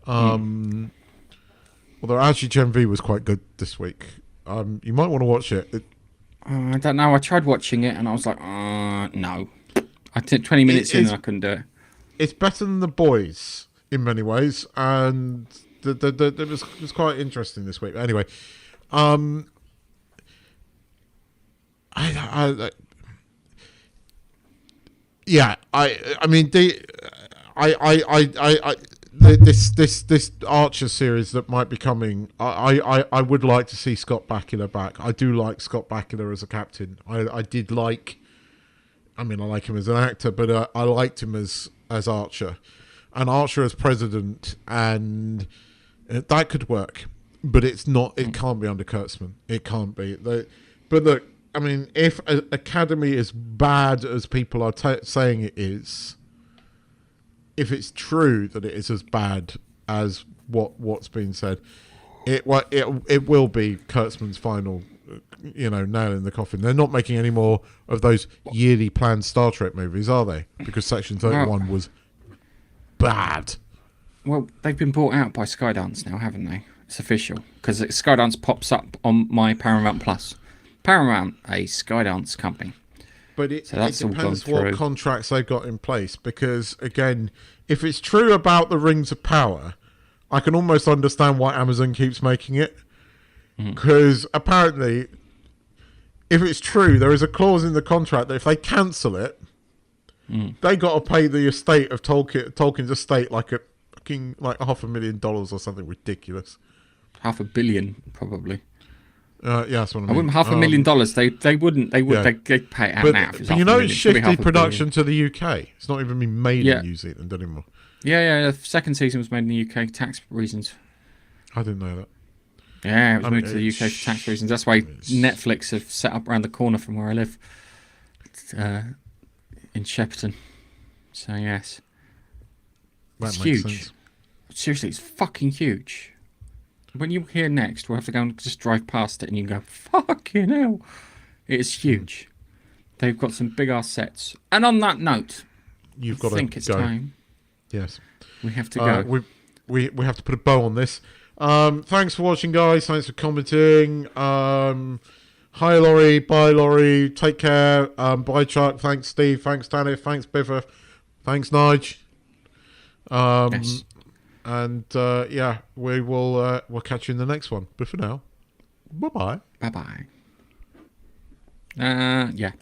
Although actually Gen V was quite good this week. You might want to watch it. I don't know. I tried watching it and I was like, no. I took 20 minutes in and I couldn't do it. It's better than The Boys in many ways, and it was quite interesting this week. Anyway, this Archer series that might be coming, I would like to see Scott Bakula back. I do like Scott Bakula as a captain. I like him as an actor, but I liked him as Archer, and Archer as president, and that could work. But it's not. It can't be under Kurtzman. It can't be. But look, I mean, if Academy is bad as people are saying it is, if it's true that it is as bad as what's been said, it will be Kurtzman's final, nail in the coffin. They're not making any more of those yearly planned Star Trek movies, are they? Because Section 31 was bad. Well, they've been bought out by Skydance now, haven't they? It's official, because Skydance pops up on my Paramount Plus. Paramount, a Skydance company. But it depends what contracts they've got in place, because, again, if it's true about the Rings of Power, I can almost understand why Amazon keeps making it. Because apparently, if it's true, there is a clause in the contract that if they cancel it, they got to pay the estate of Tolkien's estate like $500,000 or something ridiculous. $500 million, probably. Yeah, that's what I mean. I wouldn't $500,000. They wouldn't. They'd pay it out now. But it's shifted production to the UK. It's not even been made in New Zealand anymore. Yeah. The second season was made in the UK, tax reasons. I didn't know that. Yeah, it was moved to the UK for tax reasons. That's why Netflix have set up around the corner from where I live, in Shepperton. So yes, it's huge. Sense. Seriously, it's fucking huge. When you're here next, we'll have to go and just drive past it, and you can go, fucking hell. It's huge. They've got some big ass sets. And on that note, I think it's time. Yes, we have to go. We have to put a bow on this. Thanks for watching, guys. Thanks for commenting. Hi, Laurie. Bye, Laurie. Take care. Bye, Chuck. Thanks, Steve. Thanks, Tanif. Thanks, Biffa. Thanks, Nige. Yes. And we'll catch you in the next one. But for now, bye bye. Bye bye. Yeah.